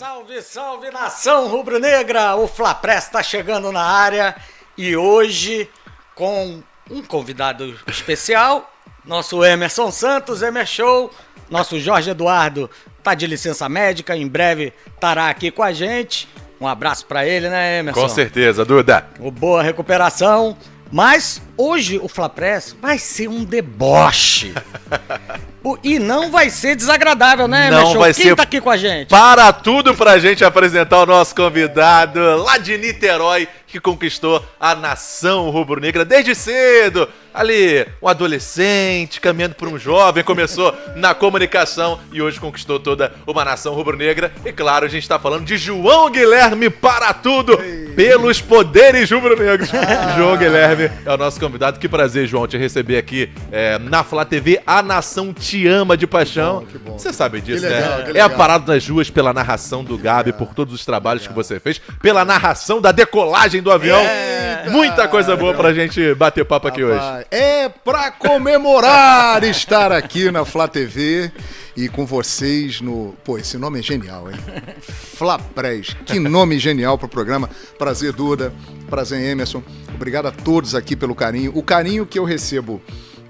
Salve, salve, nação rubro-negra! O Fla Press está chegando na área e hoje com um convidado especial, nosso Emerson Santos, Emer Show. Nosso Jorge Eduardo tá de licença médica, em breve estará aqui com a gente. Um abraço para ele, né, Emerson? Com certeza, Duda. Boa recuperação. Mas hoje o Fla Press vai ser um deboche. E não vai ser desagradável, né, Não vai Quem ser. tá aqui com a gente? Para tudo pra gente apresentar o nosso convidado lá de Niterói, que conquistou a nação rubro-negra desde cedo. Ali, um adolescente caminhando por um jovem, começou na comunicação e hoje conquistou toda uma nação rubro-negra. E claro, a gente tá falando de João Guilherme para tudo, pelos poderes rubro-negros. João Guilherme é o nosso convidado. Que prazer, João, te receber aqui na Flá TV. A nação te ama de paixão. Que bom. Você sabe disso, Que legal, né? que É legal. a parada das ruas pela narração do Gabi, por todos os trabalhos que você fez, pela narração da decolagem do avião. Muita coisa boa pra gente bater papo aqui hoje. É pra comemorar estar aqui na Flá TV e com vocês no... Pô, esse nome é genial, hein? Fla Press. Que nome genial pro programa. Prazer, Duda. Prazer, Emerson. Obrigado a todos aqui pelo carinho. O carinho que eu recebo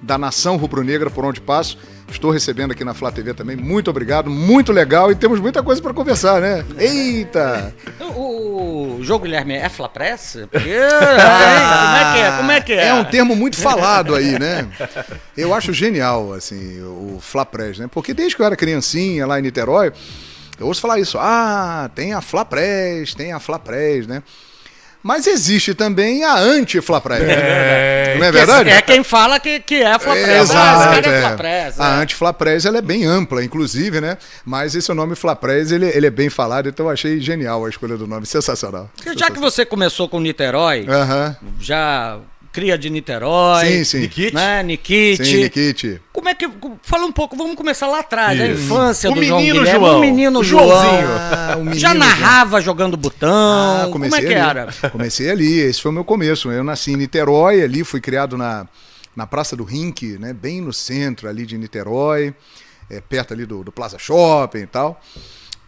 da nação rubro-negra por onde passo. Estou recebendo aqui na Flá TV também. Muito obrigado, muito legal e temos muita coisa para conversar, né? Eita! O João Guilherme é Fla Press? Porque, Como é que é? É um termo muito falado aí, né? Eu acho genial, assim, o Fla Press, né? Porque desde que eu era criancinha lá em Niterói, eu ouço falar isso. Ah, tem a Fla Press, né? Mas existe também a anti-Fla Press. Não é verdade? É quem fala que é Fla Press. Exato, Esse cara é Fla Press. A anti-Fla Press, ela é bem ampla, inclusive, né? Mas esse nome Fla Press, ele é bem falado, então eu achei genial a escolha do nome, sensacional. Já que você começou com Niterói, Aham. já cria de Niterói, Sim, sim. Nikit? né? Nikit. Sim, Nikit. Como é que... Fala um pouco, vamos começar lá atrás, a Isso. infância O do João menino Guilherme. João. O menino O João. Joãozinho. O menino Já narrava jogando botão? Como é que ali. era? Comecei ali, esse foi o meu começo. Eu nasci em Niterói, ali fui criado na Praça do Rink, né, bem no centro ali de Niterói, perto ali do Plaza Shopping e tal.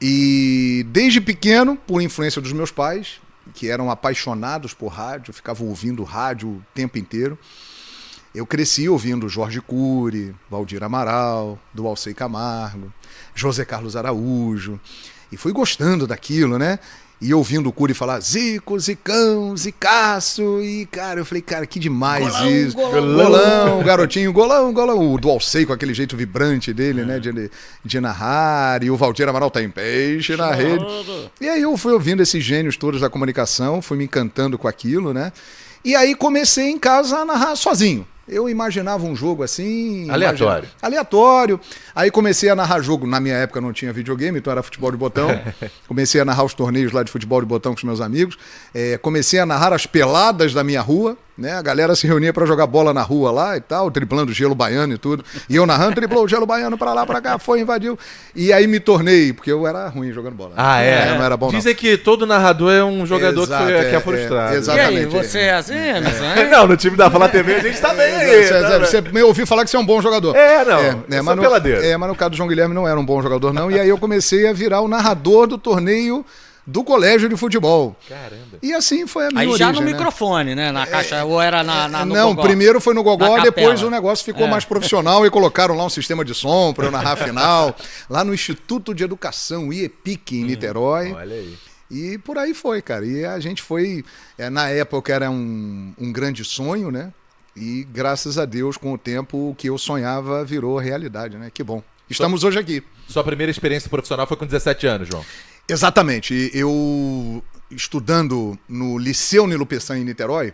E desde pequeno, por influência dos meus pais, que eram apaixonados por rádio, ficavam ouvindo rádio o tempo inteiro, eu cresci ouvindo Jorge Cury, Valdir Amaral, Dulcei Camargo, José Carlos Araújo, e fui gostando daquilo, né? E ouvindo o Cury falar Zico, Zicão, Zicaço, e cara, eu falei, cara, que demais Golão, isso. golão. Garotinho, golão. O Dulcei com aquele jeito vibrante dele, né, de narrar, e o Valdir Amaral tá em peixe na rede. E aí eu fui ouvindo esses gênios todos da comunicação, fui me encantando com aquilo, né? E aí comecei em casa a narrar sozinho. Eu imaginava um jogo assim... Aleatório. Aleatório. Aí comecei a narrar jogo. Na minha época não tinha videogame, então era futebol de botão. Comecei a narrar os torneios lá de futebol de botão com os meus amigos. Comecei a narrar as peladas da minha rua, né? A galera se reunia pra jogar bola na rua lá e tal, driblando gelo baiano e tudo. E eu narrando, driblou o gelo baiano pra lá, pra cá, foi, invadiu. E aí me tornei, porque eu era ruim jogando bola. Ah, é? Não era bom, não. Dizem que todo narrador é um jogador Exato, que é frustrado. E exatamente. aí, você é assim, Emerson? hein? Não, no time da Flá TV a gente tá bem aí. Você me ouviu falar que você é um bom jogador. Eu mas sou peladeiro. mas no caso do João Guilherme não era um bom jogador, não. E aí eu comecei a virar o narrador do torneio do colégio de futebol. Caramba. E assim foi a minha Aí origem, já no né? microfone, né? Na caixa, ou era no Não, gogó? primeiro foi no Gogó, Na depois capela. o negócio ficou mais profissional e colocaram lá um sistema de som para eu narrar a final, lá no Instituto de Educação, IEPIC, em Niterói. Olha aí. E por aí foi, cara. E a gente foi... na época era um grande sonho, né? E graças a Deus, com o tempo, o que eu sonhava virou realidade, né? Que bom. Estamos hoje aqui. Sua primeira experiência profissional foi com 17 anos, João. Exatamente. Eu, estudando no Liceu Nilo Peçanha, em Niterói,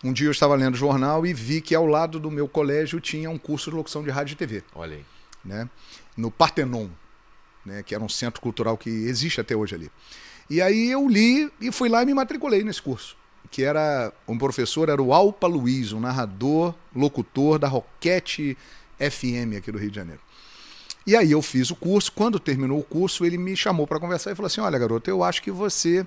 um dia eu estava lendo o jornal e vi que ao lado do meu colégio tinha um curso de locução de rádio e TV, Olha aí. né? No Partenon, né? Que era um centro cultural que existe até hoje ali. E aí eu li e fui lá e me matriculei nesse curso, que era, um professor era o Alpa Luiz, um narrador, locutor da Roquete FM aqui do Rio de Janeiro. E aí eu fiz o curso, quando terminou o curso ele me chamou para conversar e falou assim, olha garoto, eu acho que você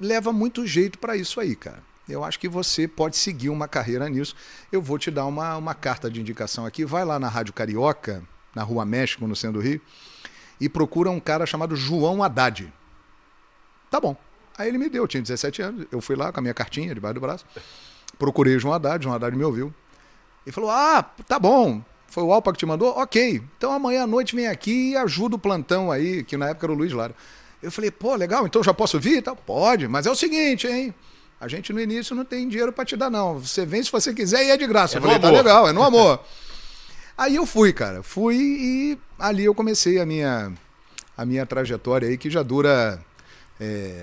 leva muito jeito para isso aí, cara. Eu acho que você pode seguir uma carreira nisso. Eu vou te dar uma carta de indicação aqui, vai lá na Rádio Carioca, na Rua México, no centro do Rio, e procura um cara chamado João Haddad. Tá bom. Aí ele me deu, eu tinha 17 anos, eu fui lá com a minha cartinha debaixo do braço, procurei o João Haddad me ouviu. E falou, tá bom, foi o Alpa que te mandou? Ok, então amanhã à noite vem aqui e ajuda o plantão aí, que na época era o Luiz Lara. Eu falei, pô, legal, então já posso vir? Tá, pode, mas é o seguinte, hein, a gente no início não tem dinheiro pra te dar não, você vem se você quiser e é de graça. Eu falei, tá legal, é no amor. Aí eu fui, cara, e ali eu comecei a minha trajetória aí, que já dura...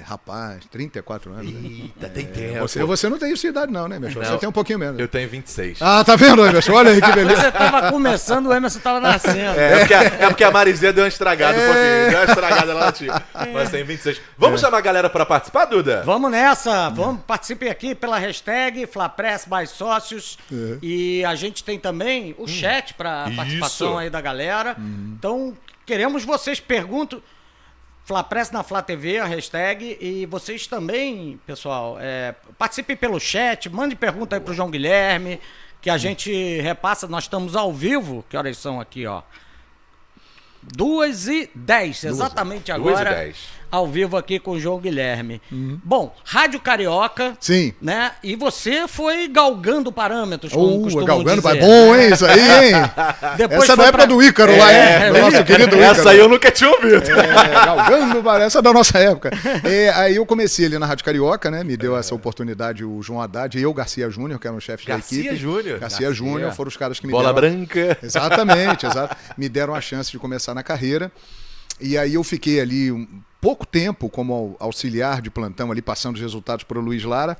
rapaz, 34 anos. Eita, tem tempo. Você não tem essa idade não, né, meu show? Você tem um pouquinho menos. Eu tenho 26. Ah, tá vendo, Emerson? Olha aí que beleza. Você tava começando, o Emerson tava nascendo. É porque a Marizia deu uma estragada um pouquinho. Deu uma estragada lá, tio. Mas tem 26. Vamos chamar a galera pra participar, Duda? Vamos nessa, participem aqui pela hashtag Flapress mais sócios. E a gente tem também o chat para participação aí da galera. Então, queremos vocês, perguntam. Flapress na Flá TV, a hashtag, e vocês também, pessoal, participem pelo chat, mande pergunta aí pro João Guilherme, que a gente repassa, nós estamos ao vivo, que horas são aqui, ó? 2h10, exatamente agora, 2h10. ao vivo aqui com o João Guilherme. Bom, Rádio Carioca, sim, né? E você foi galgando parâmetros, como costumam galgando, dizer. Bom, hein, isso aí, hein? Depois essa é da época do Ícaro lá, hein? Do nosso querido Ícaro. Essa aí eu nunca tinha ouvido. Galgando, essa é da nossa época. Aí eu comecei ali na Rádio Carioca, né? Me deu essa oportunidade o João Haddad e eu, Garcia Júnior, que eram os chefes da equipe. Garcia Júnior foram os caras que me Bola deram... branca. Exatamente, me deram a chance de começar na carreira. E aí eu fiquei ali pouco tempo como auxiliar de plantão ali, passando os resultados para o Luiz Lara,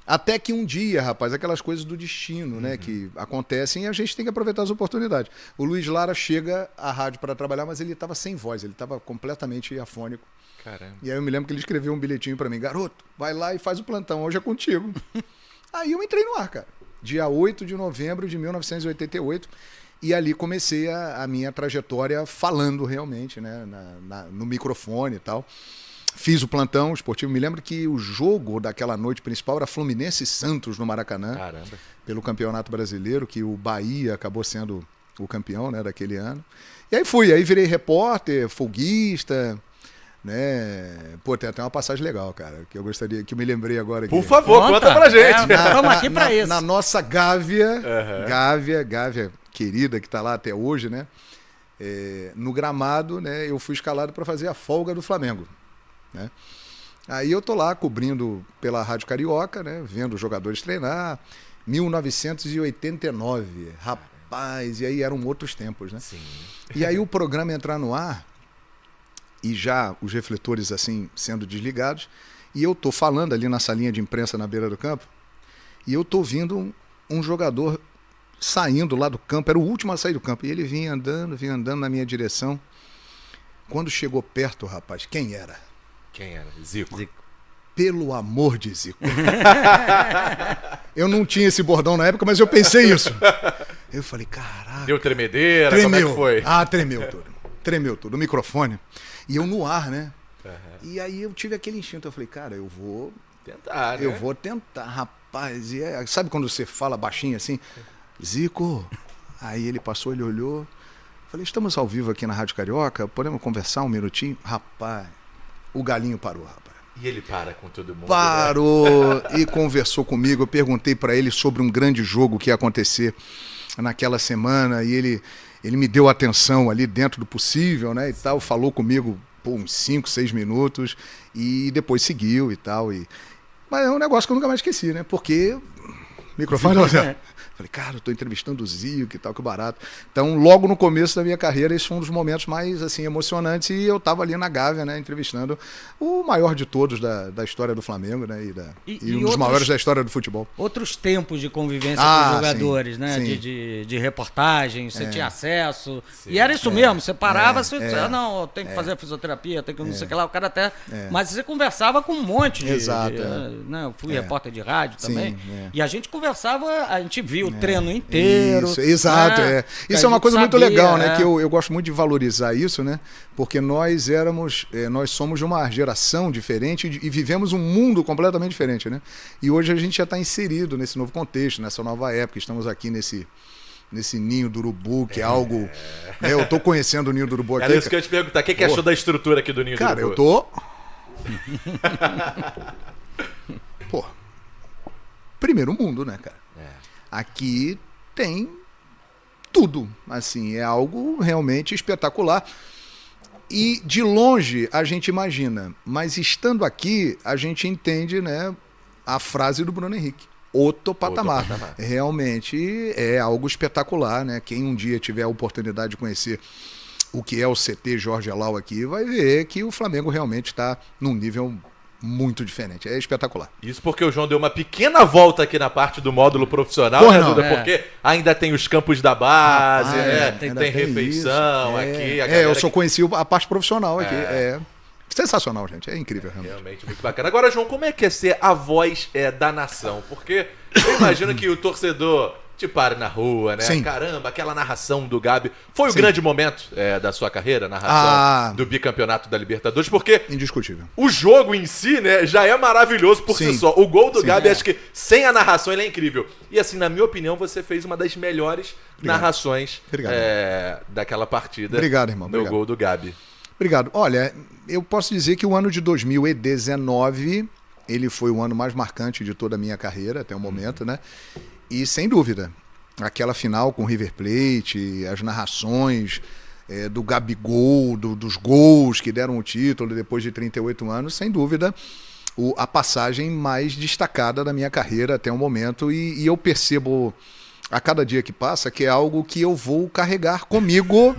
até que um dia, rapaz, aquelas coisas do destino, né, que acontecem e a gente tem que aproveitar as oportunidades. O Luiz Lara chega à rádio para trabalhar, mas ele estava sem voz, ele estava completamente afônico. Caramba. E aí eu me lembro que ele escreveu um bilhetinho para mim, garoto, vai lá e faz o plantão, hoje é contigo. Aí eu entrei no ar, cara, dia 8 de novembro de 1988, e ali comecei a minha trajetória falando realmente, né, no microfone e tal. Fiz o plantão esportivo. Me lembro que o jogo daquela noite principal era Fluminense e Santos no Maracanã. Caramba. Pelo Campeonato Brasileiro, que o Bahia acabou sendo o campeão, né, daquele ano. E aí virei repórter, folguista, né? Pô, tem até uma passagem legal, cara, que eu gostaria, que eu me lembrei agora aqui. Por favor, conta pra gente. Estamos aqui pra isso. Na nossa Gávea, Gávea querida, que tá lá até hoje, né? No gramado, né? Eu fui escalado para fazer a folga do Flamengo, né? Aí eu tô lá cobrindo pela Rádio Carioca, né? Vendo os jogadores treinar. 1989, rapaz, e aí eram outros tempos, né? Sim. E aí o programa entrar no ar e já os refletores assim sendo desligados, e eu tô falando ali na salinha de imprensa na beira do campo, e eu tô vendo um jogador saindo lá do campo, era o último a sair do campo, e ele vinha andando na minha direção. Quando chegou perto, rapaz, quem era? Quem era? Zico. Pelo amor de Zico. Eu não tinha esse bordão na época, mas eu pensei isso. Eu falei, caraca. Deu tremedeira? Tremeu. Como é que foi? Tremeu tudo. O microfone. E eu no ar, né? Uhum. E aí eu tive aquele instinto. Eu falei, cara, eu vou tentar, né? Eu vou tentar, rapaz. E sabe quando você fala baixinho assim? Zico. Aí ele passou, ele olhou. Falei, estamos ao vivo aqui na Rádio Carioca, podemos conversar um minutinho? Rapaz, o galinho parou, rapaz. E ele para com todo mundo. Parou, né? E conversou comigo. Eu perguntei para ele sobre um grande jogo que ia acontecer naquela semana e ele me deu atenção ali dentro do possível, né? E tal, falou comigo uns 5, 6 minutos e depois seguiu e tal. Mas é um negócio que eu nunca mais esqueci, né? Porque microfone... Falei, cara, eu tô entrevistando o Zico e tal, que barato. Então, logo no começo da minha carreira, esse foi um dos momentos mais, assim, emocionantes. E eu tava ali na Gávea, né, entrevistando o maior de todos da história do Flamengo, né, e um dos maiores da história do futebol. Outros tempos de convivência com os jogadores, sim, né, sim. De reportagem, você tinha acesso. Sim, e era isso mesmo, você parava, você dizia, não, eu tenho que fazer a fisioterapia, tenho que não sei o que lá, o cara até... Mas você conversava com um monte de... Exato, né, eu fui repórter de rádio também. Sim, e a gente conversava, a gente viu o treino inteiro. Isso, exato, né? Isso é uma coisa muito legal, né? Que eu gosto muito de valorizar isso, né? Porque nós somos de uma geração diferente e vivemos um mundo completamente diferente, né? E hoje a gente já está inserido nesse novo contexto, nessa nova época, estamos aqui nesse ninho do urubu, que é algo... né, eu tô conhecendo o ninho do urubu aqui. Era isso que eu ia te perguntar. O que achou da estrutura aqui do ninho do Cara, urubu? eu tô... Pô, primeiro mundo, né, cara? Aqui tem tudo, assim, é algo realmente espetacular. E de longe a gente imagina, mas estando aqui a gente entende, né, a frase do Bruno Henrique. Outro patamar. Realmente é algo espetacular, né? Quem um dia tiver a oportunidade de conhecer o que é o CT Jorge Elal aqui, vai ver que o Flamengo realmente está num nível muito diferente. É espetacular. Isso porque o João deu uma pequena volta aqui na parte do módulo profissional, Pô, né, não. Duda? Porque ainda tem os campos da base, né? Ainda Tem refeição isso. aqui. A eu galera só conheci a parte profissional aqui. É sensacional, gente. É incrível, realmente. Realmente muito bacana. Agora, João, como é que é ser a voz da nação? Porque eu imagino que o torcedor te pare na rua, né? Sim. Caramba, aquela narração do Gabi. Foi o Sim. grande momento da sua carreira, a narração do bicampeonato da Libertadores, porque Indiscutível. o jogo em si, né, já é maravilhoso por si Sim. só. O gol do Sim. Gabi, acho que sem a narração ele é incrível. E assim, na minha opinião, você fez uma das melhores narrações Obrigado. daquela partida. Obrigado, irmão. No Obrigado. gol do Gabi. Obrigado. Olha, eu posso dizer que o ano de 2019, ele foi o ano mais marcante de toda a minha carreira até o momento, né? E sem dúvida, aquela final com o River Plate, as narrações do Gabigol, dos gols que deram o título depois de 38 anos, sem dúvida, a passagem mais destacada da minha carreira até o momento. E eu percebo a cada dia que passa que é algo que eu vou carregar comigo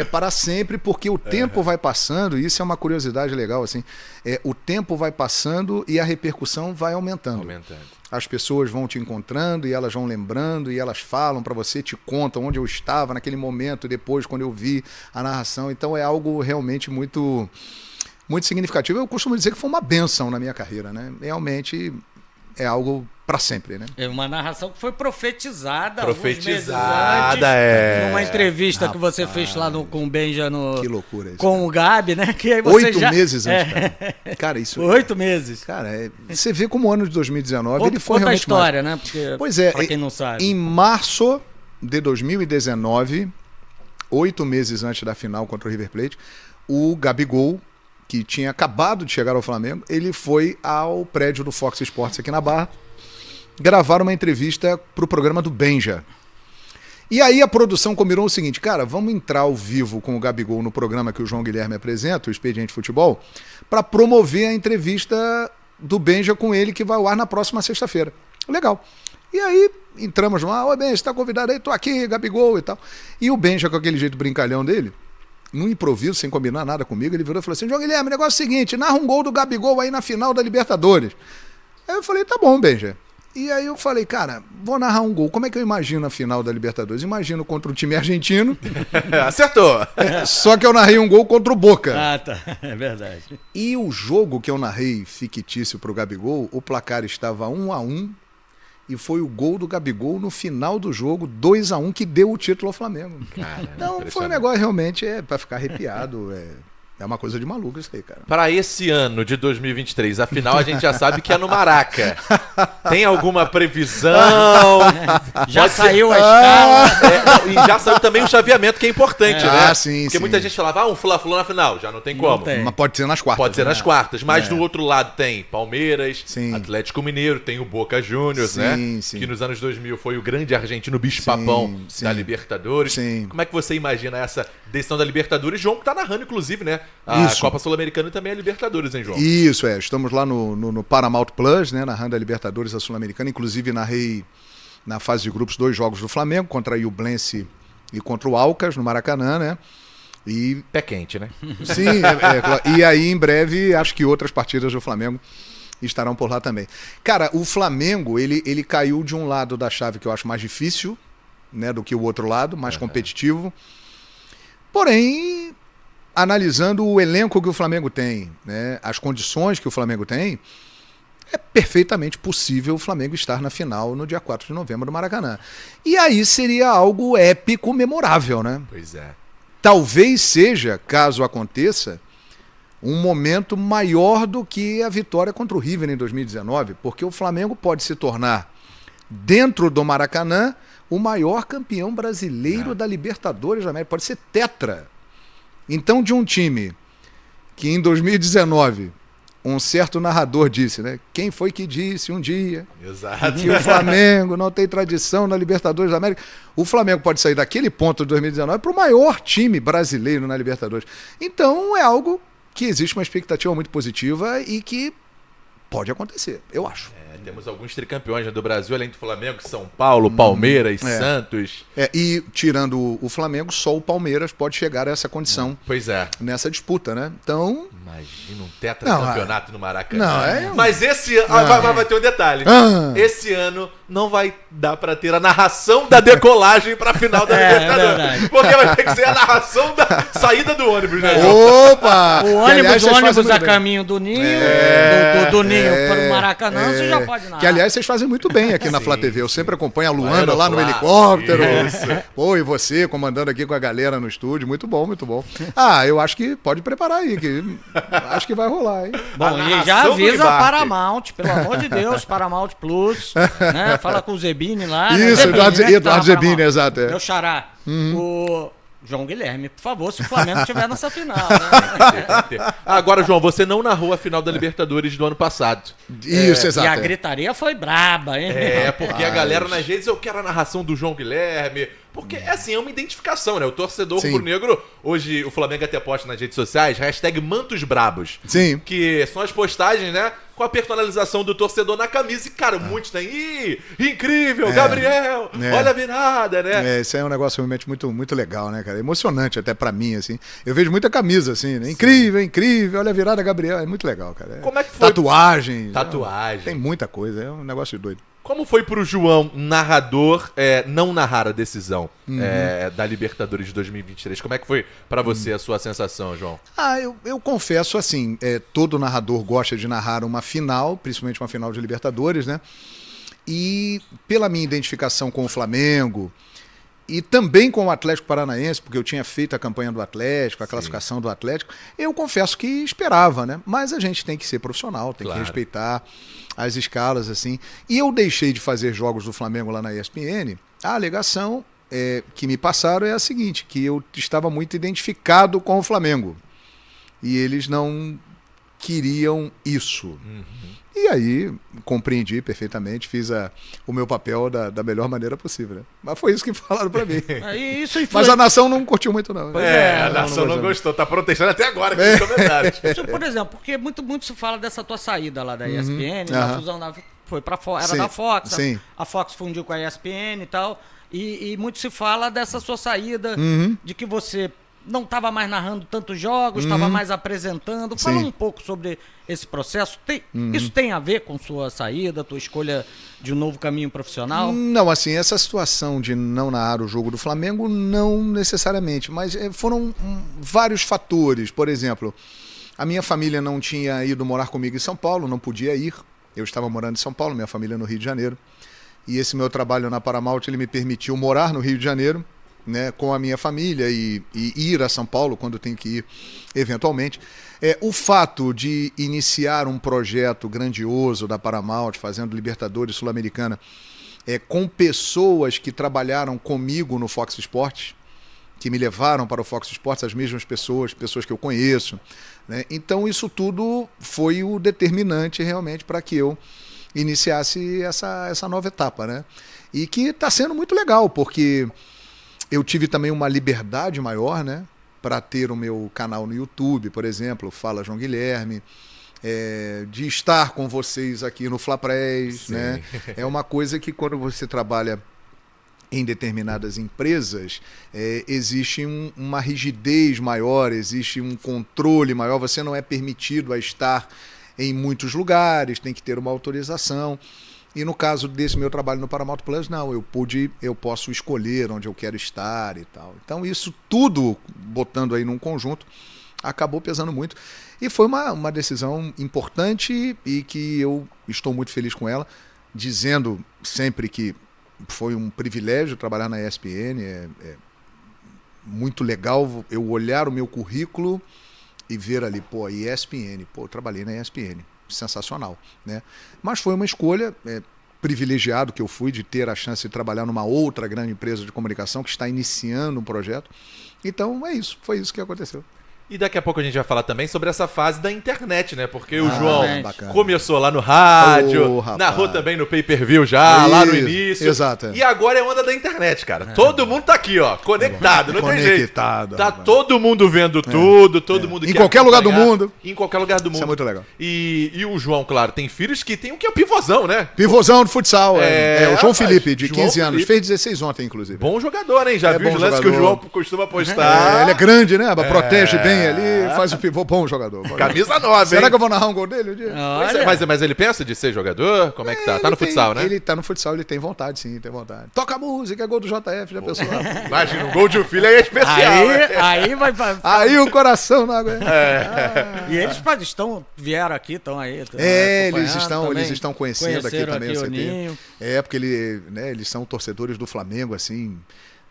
para sempre, porque o tempo vai passando, e isso é uma curiosidade legal, assim, o tempo vai passando e a repercussão vai aumentando. As pessoas vão te encontrando e elas vão lembrando e elas falam para você, te contam onde eu estava naquele momento, depois quando eu vi a narração. Então é algo realmente muito, muito significativo. Eu costumo dizer que foi uma bênção na minha carreira, né? Realmente é algo para sempre, né? É uma narração que foi profetizada. Profetizada, Numa entrevista que você fez lá com o Benja Que loucura isso. com o Gabi, né? Que aí você 8 meses antes, cara. Cara, isso... 8 meses. Cara, você vê como o ano de 2019 ele foi Conta a realmente história, né? Porque, Pois é, pra quem não sabe. em março de 2019, 8 meses antes da final contra o River Plate, o Gabigol, que tinha acabado de chegar ao Flamengo, ele foi ao prédio do Fox Sports aqui na Barra gravar uma entrevista para o programa do Benja. E aí a produção combinou o seguinte, cara, vamos entrar ao vivo com o Gabigol no programa que o João Guilherme apresenta, o Expediente Futebol, para promover a entrevista do Benja com ele, que vai ao ar na próxima sexta-feira. Legal. E aí entramos lá, oi Benja, você tá convidado aí? Tô aqui, Gabigol e tal. E o Benja, com aquele jeito brincalhão dele, num improviso, sem combinar nada comigo, ele virou e falou assim, João Guilherme, o negócio é o seguinte, narra um gol do Gabigol aí na final da Libertadores. Aí eu falei, tá bom, Benja. E aí eu falei, cara, vou narrar um gol. Como é que eu imagino a final da Libertadores? Imagino contra o time argentino. Acertou! Só que eu narrei um gol contra o Boca. Ah, tá. É verdade. E o jogo que eu narrei fictício pro Gabigol, o placar estava 1-1 e foi o gol do Gabigol no final do jogo, 2-1, que deu o título ao Flamengo. Cara, Então foi um negócio realmente para ficar arrepiado. É uma coisa de maluco isso aí, cara. Para esse ano de 2023, afinal a gente já sabe que é no Maraca. Tem alguma previsão? Já saiu a escala. E já saiu também o chaveamento, que é importante, né? Ah, sim, Porque sim. muita gente falava, um Fla-Flu na final, já não tem como. tem. Mas pode ser nas quartas. Pode ser nas quartas, mas do outro lado tem Palmeiras, Sim. Atlético Mineiro, tem o Boca Juniors, Sim, né? sim. Que nos anos 2000 foi o grande argentino bicho-papão Sim, da sim. Libertadores. Sim. Como é que você imagina essa decisão da Libertadores? João que tá narrando, inclusive, né? A Isso. Copa Sul-Americana e também a Libertadores, hein, João? Isso, estamos lá no Paramount Plus, né, narrando a Libertadores, a Sul-Americana. Inclusive narrei na fase de grupos 2 jogos do Flamengo, contra a Iublense e contra o Alcas, no Maracanã, né? E Pé quente, né? sim, claro. E aí em breve acho que outras partidas do Flamengo estarão por lá também. Cara, o Flamengo, ele caiu de um lado da chave que eu acho mais difícil, né, do que o outro lado, mais competitivo. Porém, analisando o elenco que o Flamengo tem, né, as condições que o Flamengo tem, é perfeitamente possível o Flamengo estar na final no dia 4 de novembro do Maracanã. E aí seria algo épico, memorável, né? Pois é. Talvez seja, caso aconteça, um momento maior do que a vitória contra o River em 2019, porque o Flamengo pode se tornar, dentro do Maracanã, o maior campeão brasileiro da Libertadores da América. Pode ser tetra. Então, de um time que em 2019, um certo narrador disse, né? Quem foi que disse um dia Exato. que o Flamengo não tem tradição na Libertadores da América? O Flamengo pode sair daquele ponto de 2019 para o maior time brasileiro na Libertadores. Então, é algo que existe uma expectativa muito positiva e que pode acontecer, eu acho. Temos alguns tricampeões, né, do Brasil, além do Flamengo, São Paulo, Palmeiras, Santos. E tirando o Flamengo, só o Palmeiras pode chegar a essa condição Pois é. nessa disputa, né? Então, Imagina um tetracampeonato no Maracanã. Não, Mas esse ano. Vai ter um detalhe. Esse ano não vai dar pra ter a narração da decolagem pra final da Libertadores. Porque vai ter que ser a narração da saída do ônibus, né? Opa! O ônibus a caminho do Ninho, do Ninho para o Maracanã, você já pode narrar. Que, aliás, vocês fazem muito bem aqui na Flá TV. Eu sempre acompanho a Luana lá no Aeroflá. helicóptero. Pô, e você comandando aqui com a galera no estúdio. Muito bom, muito bom. Eu acho que pode preparar aí, que acho que vai rolar, hein? Bom, e já avisa a Paramount, pelo amor de Deus, Paramount Plus, né? Fala com o Zebini lá. Isso, né? Eduardo Zebini, exato. Meu xará. O João Guilherme, por favor, se o Flamengo estiver nessa final, né? Agora, João, você não narrou a final da Libertadores do ano passado. Isso, exato. E a gritaria foi braba, hein? Porque a galera nas redes, eu quero a narração do João Guilherme. Porque, assim, é uma identificação, né? O torcedor rubro-negro, hoje o Flamengo até posta nas redes sociais, #MantosBrabos. Sim. Que são as postagens, né? Com a personalização do torcedor na camisa. E, cara, muitos têm. Ih, incrível, Gabriel! Olha a virada, né? Isso aí é um negócio realmente muito, muito legal, né, cara? Emocionante até pra mim, assim. Eu vejo muita camisa, assim, né? Incrível, incrível, olha a virada, Gabriel. É muito legal, cara. Como é que foi? Tatuagem. Tatuagem. Tem muita coisa, é um negócio de doido. Como foi pro João, narrador, não narrar a decisão da Libertadores de 2023? Como é que foi pra você a sua sensação, João? Eu confesso assim, todo narrador gosta de narrar uma final, principalmente uma final de Libertadores, né? E pela minha identificação com o Flamengo e também com o Atlético Paranaense, porque eu tinha feito a campanha do Atlético, a classificação do Atlético, eu confesso que esperava, né? Mas a gente tem que ser profissional, tem que respeitar as escalas, assim. E eu deixei de fazer jogos do Flamengo lá na ESPN. A alegação que me passaram é a seguinte, que eu estava muito identificado com o Flamengo. E eles não queriam isso. E aí, compreendi perfeitamente, fiz o meu papel da melhor maneira possível, né? Mas foi isso que falaram pra mim. Mas a nação não curtiu muito, não. A nação não gostou, tá protestando até agora aqui nos comentários. Por exemplo, porque muito se fala dessa tua saída lá da ESPN, da fusão foi pra Fox, era da Fox, a Fox fundiu com a ESPN e tal, e muito se fala dessa sua saída, de que você não estava mais narrando tantos jogos, estava mais apresentando. Fala um pouco sobre esse processo. Isso tem a ver com sua saída, tua escolha de um novo caminho profissional? Não, assim, essa situação de não narrar o jogo do Flamengo, não necessariamente, mas foram vários fatores. Por exemplo, a minha família não tinha ido morar comigo em São Paulo, não podia ir. Eu estava morando em São Paulo, minha família no Rio de Janeiro. E esse meu trabalho na Paramount, ele me permitiu morar no Rio de Janeiro, né, com a minha família e ir a São Paulo quando tenho que ir eventualmente. O fato de iniciar um projeto grandioso da Paramount, fazendo Libertadores Sul-Americana, com pessoas que trabalharam comigo no Fox Sports, que me levaram para o Fox Sports, as mesmas pessoas que eu conheço, né? Então isso tudo foi o determinante realmente para que eu iniciasse essa nova etapa, né? E que está sendo muito legal, porque eu tive também uma liberdade maior, né, para ter o meu canal no YouTube, por exemplo, Fala João Guilherme, de estar com vocês aqui no Fla Press, né? É uma coisa que quando você trabalha em determinadas empresas, existe uma rigidez maior, existe um controle maior, você não é permitido a estar em muitos lugares, tem que ter uma autorização. E no caso desse meu trabalho no Paramount Plus, não, eu posso escolher onde eu quero estar e tal. Então isso tudo, botando aí num conjunto, acabou pesando muito. E foi uma decisão importante e que eu estou muito feliz com ela, dizendo sempre que foi um privilégio trabalhar na ESPN, é muito legal eu olhar o meu currículo e ver ali, ESPN, eu trabalhei na ESPN. Sensacional, né? Mas foi uma escolha privilegiado que eu fui de ter a chance de trabalhar numa outra grande empresa de comunicação que está iniciando um projeto. Então é isso, foi isso que aconteceu. E daqui a pouco a gente vai falar também sobre essa fase da internet, né? Porque o João bacana. começou lá no rádio, narrou também no pay-per-view já, lá no início. Exato. E agora é onda da internet, cara. Todo mundo tá aqui, ó, conectado, não tem jeito. Tá todo mundo vendo tudo, todo mundo em qualquer lugar do mundo. Em qualquer lugar do mundo. Isso é muito legal. E o João, claro, tem filhos que tem o que é o pivôzão, né? Pivôzão de futsal, o João Felipe, de João 15 anos. Felipe. Fez 16 ontem, inclusive. Bom jogador, hein? Já viu os lances que o João costuma postar. Ele é grande, né? Protege bem ali, faz o pivô, bom jogador. Camisa 9, Será hein? que eu vou narrar um gol dele um dia? Mas ele pensa de ser jogador? Como é que tá? Tá no futsal, né? Ele tá no futsal, ele tem vontade, sim, tem vontade. Toca a música, é gol do JF, já pensou? Imagina, um gol de um filho aí é especial. Aí vai... Aí o coração não aguenta. E eles vieram aqui, estão aí. Eles estão conhecendo aqui também o CT. Porque eles são torcedores do Flamengo, assim,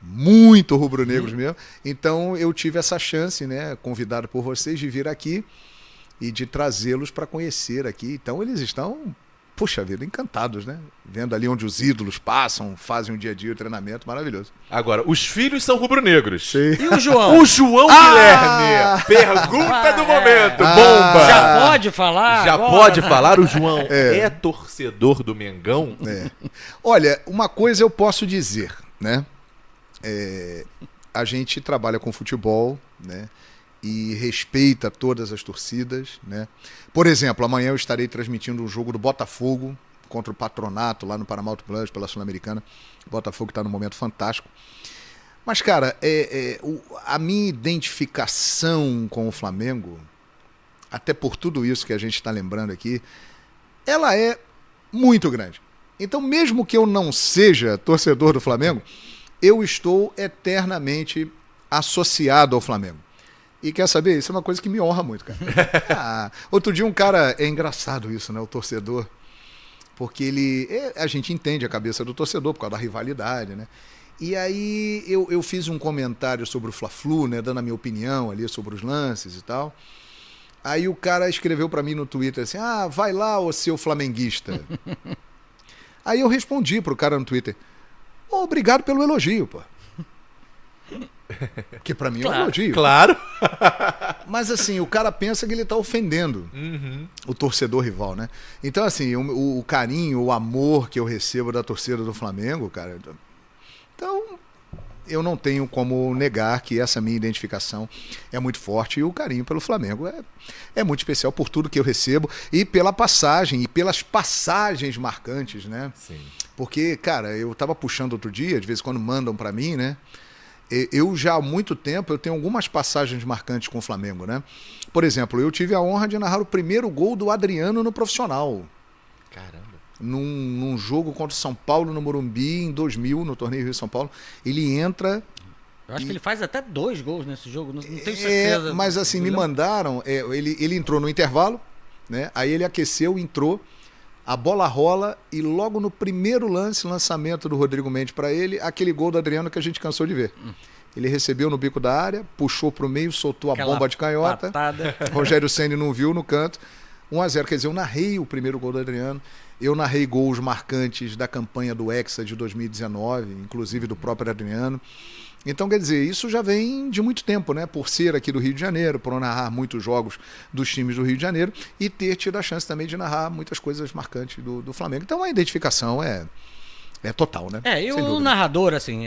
muito rubro-negros mesmo. Então eu tive essa chance, né, convidado por vocês, de vir aqui e de trazê-los para conhecer aqui. Então eles estão, puxa vida, encantados, né? Vendo ali onde os ídolos passam, fazem um dia a dia, o treinamento, maravilhoso. Agora, os filhos são rubro-negros. Sim. E o João? O João Guilherme. Pergunta do momento, bomba. Já pode falar? Já agora? pode falar? O João é torcedor do Mengão? Olha, uma coisa eu posso dizer, né? A gente trabalha com futebol, né? E respeita todas as torcidas, né? Por exemplo, amanhã eu estarei transmitindo um jogo do Botafogo contra o Patronato lá no Paramount Plus pela Sul-Americana. O Botafogo está num momento fantástico. Mas, cara, a minha identificação com o Flamengo, até por tudo isso que a gente está lembrando aqui, ela é muito grande. Então, mesmo que eu não seja torcedor do Flamengo, eu estou eternamente associado ao Flamengo. E quer saber? Isso é uma coisa que me honra muito, cara. Outro dia um cara... É engraçado isso, né? O torcedor. Porque a gente entende a cabeça do torcedor por causa da rivalidade, né? E aí eu fiz um comentário sobre o Fla-Flu, né? Dando a minha opinião ali sobre os lances e tal. Aí o cara escreveu pra mim no Twitter assim: vai lá, ô seu flamenguista. Aí eu respondi pro cara no Twitter: obrigado pelo elogio, pô. Que pra mim é um elogio. Claro. Mas assim, o cara pensa que ele tá ofendendo o torcedor rival, né? Então assim, o carinho, o amor que eu recebo da torcida do Flamengo, cara... Então, eu não tenho como negar que essa minha identificação é muito forte, e o carinho pelo Flamengo é muito especial por tudo que eu recebo e pela passagem, e pelas passagens marcantes, né? Sim. Porque, cara, eu tava puxando outro dia, de vez em quando mandam pra mim, né? Eu já há muito tempo, eu tenho algumas passagens marcantes com o Flamengo, né? Por exemplo, eu tive a honra de narrar o primeiro gol do Adriano no profissional. Caramba. Num jogo contra o São Paulo no Morumbi, em 2000, no torneio Rio-São Paulo. Ele entra... Eu acho que ele faz até 2 gols nesse jogo, não tenho certeza. Mas assim, me mandaram... Ele entrou no intervalo, né? Aí ele aqueceu, entrou... A bola rola e logo no primeiro lançamento do Rodrigo Mendes para ele, aquele gol do Adriano que a gente cansou de ver. Ele recebeu no bico da área, puxou para o meio, soltou aquela bomba de canhota. Patada. Rogério Ceni não viu no canto. 1-0, quer dizer, eu narrei o primeiro gol do Adriano. Eu narrei gols marcantes da campanha do Hexa de 2019, inclusive do próprio Adriano. Então, quer dizer, isso já vem de muito tempo, né? Por ser aqui do Rio de Janeiro, por narrar muitos jogos dos times do Rio de Janeiro e ter tido a chance também de narrar muitas coisas marcantes do Flamengo. Então, a identificação é total, né? E o narrador, assim,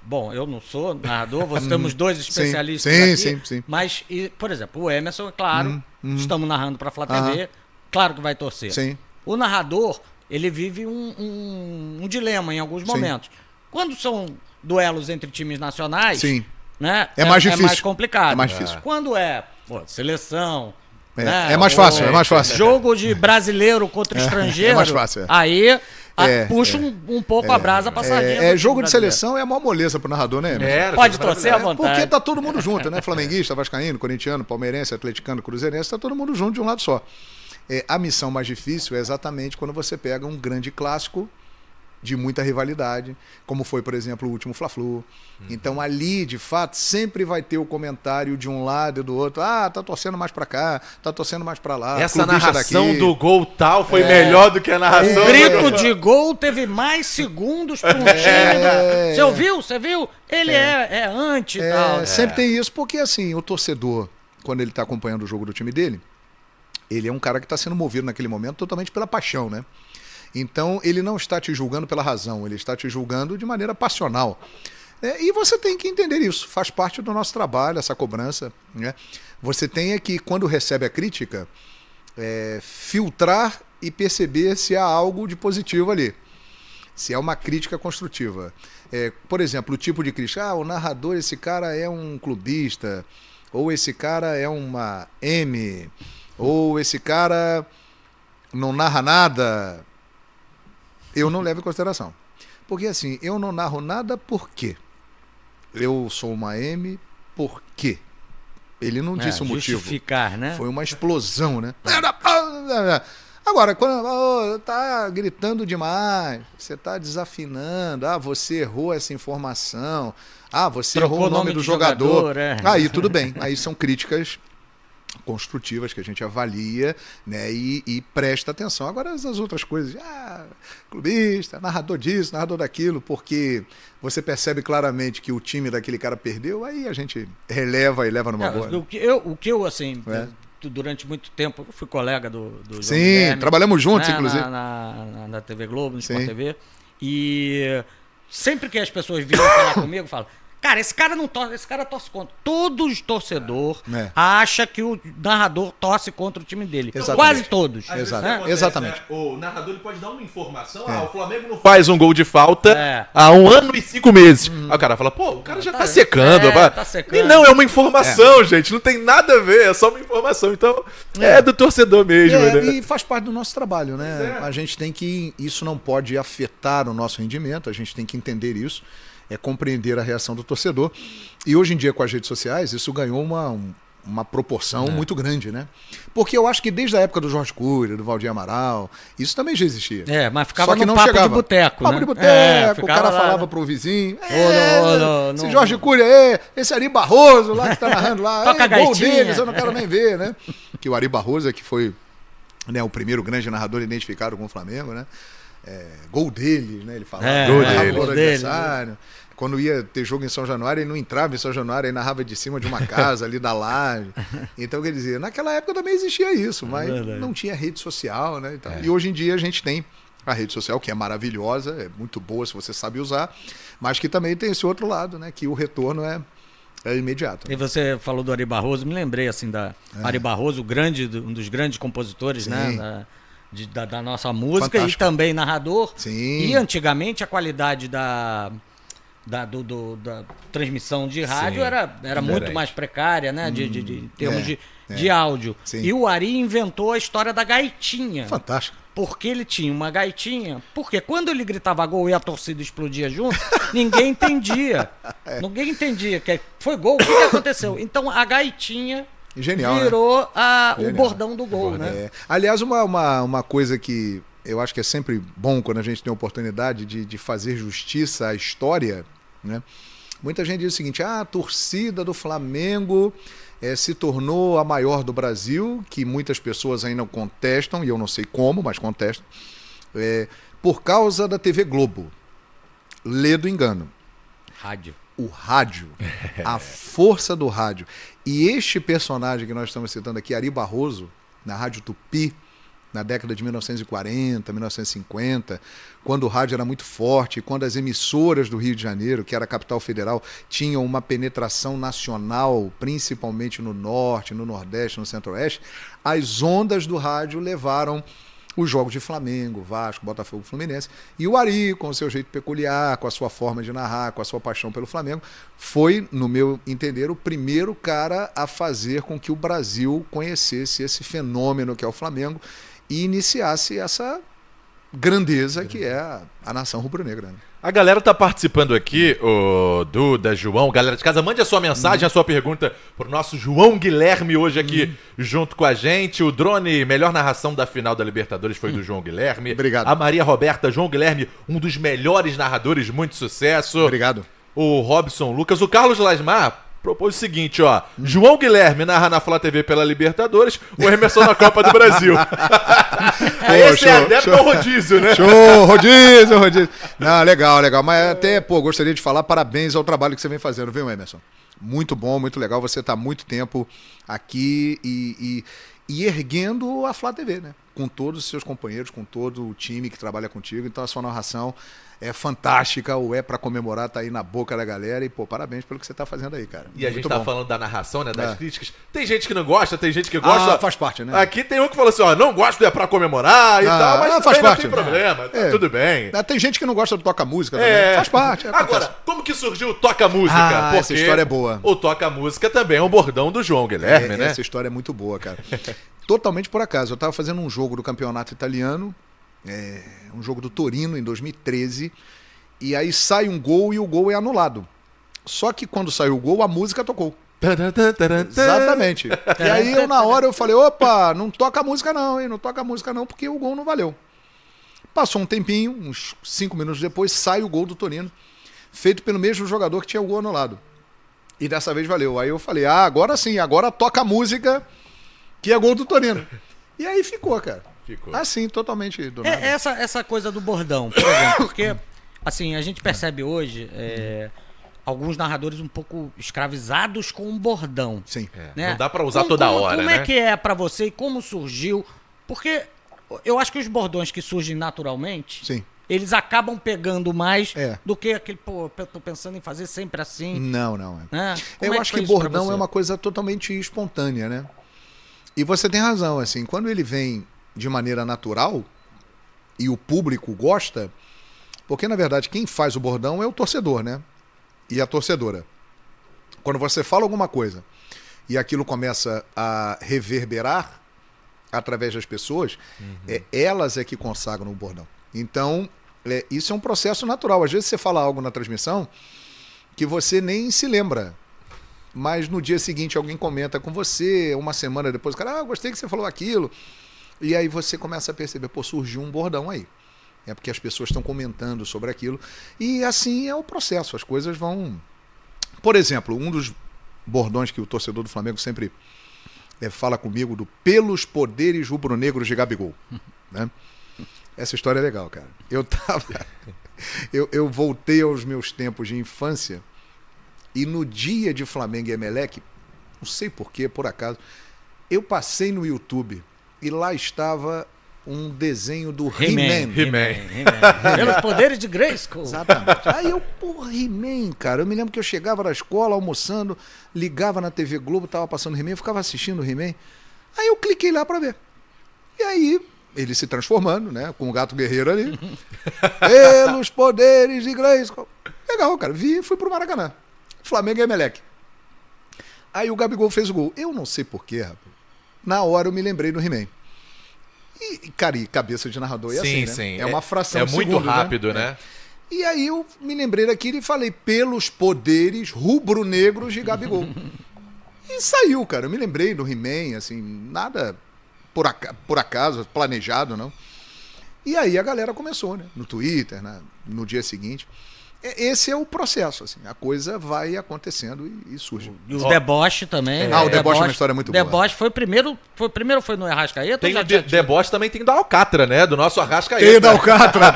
bom, eu não sou narrador, nós temos 2 especialistas sim, aqui, sim. Mas, por exemplo, o Emerson, claro, estamos narrando para a Flá TV, claro que vai torcer. Sim. O narrador, ele vive um dilema em alguns momentos. Quando são duelos entre times nacionais, sim, né, é mais difícil. É mais complicado. É mais difícil. Quando seleção... É mais fácil, é mais fácil. Jogo de brasileiro contra estrangeiro, é mais fácil. Aí puxa um pouco a brasa pra sardinha. Jogo de seleção é a maior moleza pro narrador, né? Pode torcer à vontade. Porque tá todo mundo junto, né? Flamenguista, vascaíno, corintiano, palmeirense, atleticano, cruzeirense, tá todo mundo junto de um lado só. A missão mais difícil é exatamente quando você pega um grande clássico de muita rivalidade, como foi, por exemplo, o último Fla-Flu. Então ali, de fato, sempre vai ter o comentário de um lado e do outro. Ah, tá torcendo mais pra cá, tá torcendo mais pra lá. Essa clubista narração daqui. do gol tal foi melhor do que a narração O do grito de gol teve mais segundos para um time. Você ouviu? Você viu? Ele é anti e tal. Sempre tem isso, porque assim, o torcedor, quando ele tá acompanhando o jogo do time dele, ele é um cara que está sendo movido naquele momento totalmente pela paixão, né? Então, ele não está te julgando pela razão, ele está te julgando de maneira passional. E você tem que entender isso, faz parte do nosso trabalho, essa cobrança, né? Você tem que, quando recebe a crítica, filtrar e perceber se há algo de positivo ali, se é uma crítica construtiva. Por exemplo, o tipo de crítica, o narrador, esse cara é um clubista, ou esse cara é uma M, ou esse cara não narra nada, eu não levo em consideração. Porque assim, eu não narro nada por quê? Eu sou uma M por quê? Ele não disse o motivo. Justificar, né? Foi uma explosão, né? Agora, quando tá gritando demais, você tá desafinando, você errou essa informação, você Trocou errou o nome do jogador. Aí tudo bem, aí são críticas construtivas que a gente avalia, né, e presta atenção. Agora as outras coisas, clubista, narrador disso, narrador daquilo, porque você percebe claramente que o time daquele cara perdeu, aí a gente releva e leva numa boa. O que eu assim, durante muito tempo, eu fui colega do João Sim, Guilherme, trabalhamos juntos, inclusive. Na TV Globo, no Sport TV, e sempre que as pessoas vinham falar comigo, falam: cara, esse cara não torce, esse cara torce contra. Todo torcedor acha que o narrador torce contra o time dele. Exatamente. Quase todos. Exatamente. Né? O narrador ele pode dar uma informação. O Flamengo não faz um gol de falta há 1 ano e 5 meses. Aí o cara fala, o cara já tá secando. Tá secando. E não, é uma informação, gente. Não tem nada a ver, é só uma informação. Então, é do torcedor mesmo. Né? E faz parte do nosso trabalho, né? A gente tem que... Isso não pode afetar o nosso rendimento, a gente tem que entender isso. Compreender a reação do torcedor. E hoje em dia, com as redes sociais, isso ganhou uma proporção muito grande, né? Porque eu acho que desde a época do Jorge Cury, do Valdir Amaral, isso também já existia. Mas ficava Só que no não papo chegava. de boteco, Papo né? de boteco, o cara lá, falava pro vizinho, esse Jorge Cury esse Ari Barroso lá que tá narrando lá, toca gol gaitinha. deles, eu não quero nem ver, né? Que o Ari Barroso que foi, né, o primeiro grande narrador identificado com o Flamengo, né? Gol dele, né? Ele falava, gol do adversário. Quando ia ter jogo em São Januário, ele não entrava em São Januário, ele narrava de cima de uma casa ali da laje. Então, quer dizer, naquela época também existia isso, mas não tinha rede social, né? Então, e hoje em dia a gente tem a rede social, que é maravilhosa, é muito boa se você sabe usar, mas que também tem esse outro lado, né? Que o retorno é imediato. E você falou do Ari Barroso, me lembrei assim Ari Barroso, um dos grandes compositores, né? Da nossa música. Fantástico. E também narrador. Sim. E antigamente a qualidade da transmissão de rádio era muito mais precária, né? De termos de áudio. Sim. E o Ari inventou a história da gaitinha. Fantástico. Porque ele tinha uma gaitinha. Porque quando ele gritava gol e a torcida explodia junto, ninguém entendia. Ninguém entendia que foi gol, o que aconteceu? Então a gaitinha genial, virou o bordão do gol, né? Aliás, uma coisa que eu acho que é sempre bom quando a gente tem a oportunidade de fazer justiça à história, né? Muita gente diz o seguinte, a torcida do Flamengo se tornou a maior do Brasil, que muitas pessoas ainda contestam, e eu não sei como, mas contestam, por causa da TV Globo. Lê do engano. Rádio. O rádio, a força do rádio. E este personagem que nós estamos citando aqui, Ari Barroso, na Rádio Tupi, na década de 1940, 1950, quando o rádio era muito forte, quando as emissoras do Rio de Janeiro, que era a capital federal, tinham uma penetração nacional, principalmente no norte, no nordeste, no centro-oeste, as ondas do rádio levaram os jogos de Flamengo, Vasco, Botafogo, Fluminense, e o Ari, com o seu jeito peculiar, com a sua forma de narrar, com a sua paixão pelo Flamengo, foi, no meu entender, o primeiro cara a fazer com que o Brasil conhecesse esse fenômeno que é o Flamengo e iniciasse grandeza que é a nação rubro-negra. Né? A galera tá participando aqui, o Duda, João, galera de casa, mande a sua mensagem, a sua pergunta pro nosso João Guilherme hoje aqui junto com a gente. O Drone, melhor narração da final da Libertadores foi do João Guilherme. Obrigado. A Maria Roberta, João Guilherme, um dos melhores narradores, muito sucesso. Obrigado. O Robson Lucas, o Carlos Lasmar propôs o seguinte, ó. João Guilherme narra na Flá TV pela Libertadores, o Emerson na Copa do Brasil. Esse é adepto ao rodízio, né? Show, rodízio. Não, legal. Mas até, gostaria de falar parabéns ao trabalho que você vem fazendo, viu, Emerson? Muito bom, muito legal. Você tá há muito tempo aqui e erguendo a Flá TV, né? Com todos os seus companheiros, com todo o time que trabalha contigo. Então a sua narração é fantástica, o pra comemorar tá aí na boca da galera e, parabéns pelo que você tá fazendo aí, cara. E a gente muito tá bom. falando da narração, né, das críticas. Tem gente que não gosta, tem gente que gosta. Faz parte, né? Aqui tem um que falou assim, ó, não gosto do pra comemorar e tal, mas faz também parte, não tem problema, tá tudo bem. Tem gente que não gosta do toca-música também, faz parte. Agora, como que surgiu o toca-música? Porque essa história é boa. O toca-música também é um bordão do João Guilherme, né? Essa história é muito boa, cara. Totalmente por acaso. Eu tava fazendo um jogo do campeonato italiano, um jogo do Torino em 2013, e aí sai um gol e o gol é anulado. Só que quando saiu o gol, a música tocou. Exatamente. E aí eu, na hora, eu falei, opa, não toca a música não, hein? Não toca a música não, porque o gol não valeu. Passou um tempinho, uns 5 minutos depois, sai o gol do Torino, feito pelo mesmo jogador que tinha o gol anulado. E dessa vez valeu. Aí eu falei, agora sim, agora toca a música que é gol do Torino. E aí ficou, cara. Ficou. Assim, totalmente do nada. Essa coisa do bordão, por exemplo, porque assim, a gente percebe hoje alguns narradores um pouco escravizados com um bordão. Sim. Né? Não dá pra usar toda hora, como né? é que é pra você e como surgiu? Porque eu acho que os bordões que surgem naturalmente, Sim. eles acabam pegando mais do que aquele, eu tô pensando em fazer sempre assim. Não. Né? Eu acho que bordão é uma coisa totalmente espontânea, né? E você tem razão, assim, quando ele vem de maneira natural e o público gosta, porque na verdade quem faz o bordão é o torcedor, né? E a torcedora. Quando você fala alguma coisa e aquilo começa a reverberar através das pessoas, elas é que consagram o bordão. Então, isso é um processo natural. Às vezes você fala algo na transmissão que você nem se lembra. Mas no dia seguinte alguém comenta com você, uma semana depois, o cara, gostei que você falou aquilo. E aí você começa a perceber, surgiu um bordão aí. É porque as pessoas estão comentando sobre aquilo. E assim é o processo, as coisas vão... Por exemplo, um dos bordões que o torcedor do Flamengo sempre fala comigo, do pelos poderes rubro-negros de Gabigol. Né? Essa história é legal, cara. Eu voltei aos meus tempos de infância. E no dia de Flamengo e Emelec, não sei porquê, por acaso, eu passei no YouTube e lá estava um desenho do He-Man. Pelos poderes de Grayskull. Exatamente. Aí eu, He-Man, cara. Eu me lembro que eu chegava da escola, almoçando, ligava na TV Globo, tava passando He-Man, eu ficava assistindo o He-Man. Aí eu cliquei lá pra ver. E aí, ele se transformando, né, com o gato guerreiro ali. Pelos poderes de Grayskull. Legal, cara. Vi e fui pro Maracanã. Flamengo e Emelec. Aí o Gabigol fez o gol. Eu não sei porquê, rapaz. Na hora eu me lembrei do He-Man. E, cara, e cabeça de narrador é assim, né? Sim. É uma fração de de muito segundo, rápido, né? E aí eu me lembrei daquilo e falei, pelos poderes rubro-negros de Gabigol. E saiu, cara. Eu me lembrei do He-Man, assim, nada por acaso, planejado, não. E aí a galera começou, né? No Twitter, no dia seguinte. Esse é o processo, assim, a coisa vai acontecendo e surge. E o deboche também. O deboche é uma história muito boa. O deboche foi primeiro foi no Arrascaeta? Tem o deboche também tem do Alcatra, né? Do nosso Arrascaeta. Tem do Alcatra.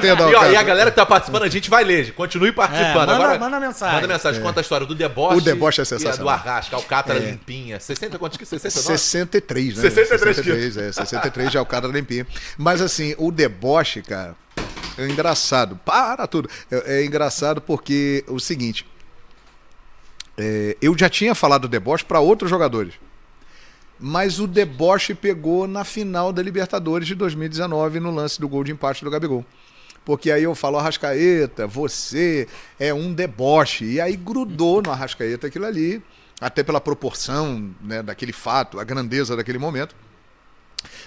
E a galera que tá participando, a gente vai ler. Continue participando. Manda mensagem. Manda mensagem, conta a história do deboche. O deboche é E sensacional. do Arrasca, Alcatra limpinha. 60, quantos que? 69? 63, né? 63 63 de Alcatra limpinha. Mas assim, o deboche, cara... É engraçado, para tudo. É engraçado porque o seguinte, eu já tinha falado do deboche para outros jogadores, mas o deboche pegou na final da Libertadores de 2019 no lance do gol de empate do Gabigol. Porque aí eu falo, Arrascaeta, você é um deboche. E aí grudou no Arrascaeta aquilo ali, até pela proporção, né, daquele fato, a grandeza daquele momento.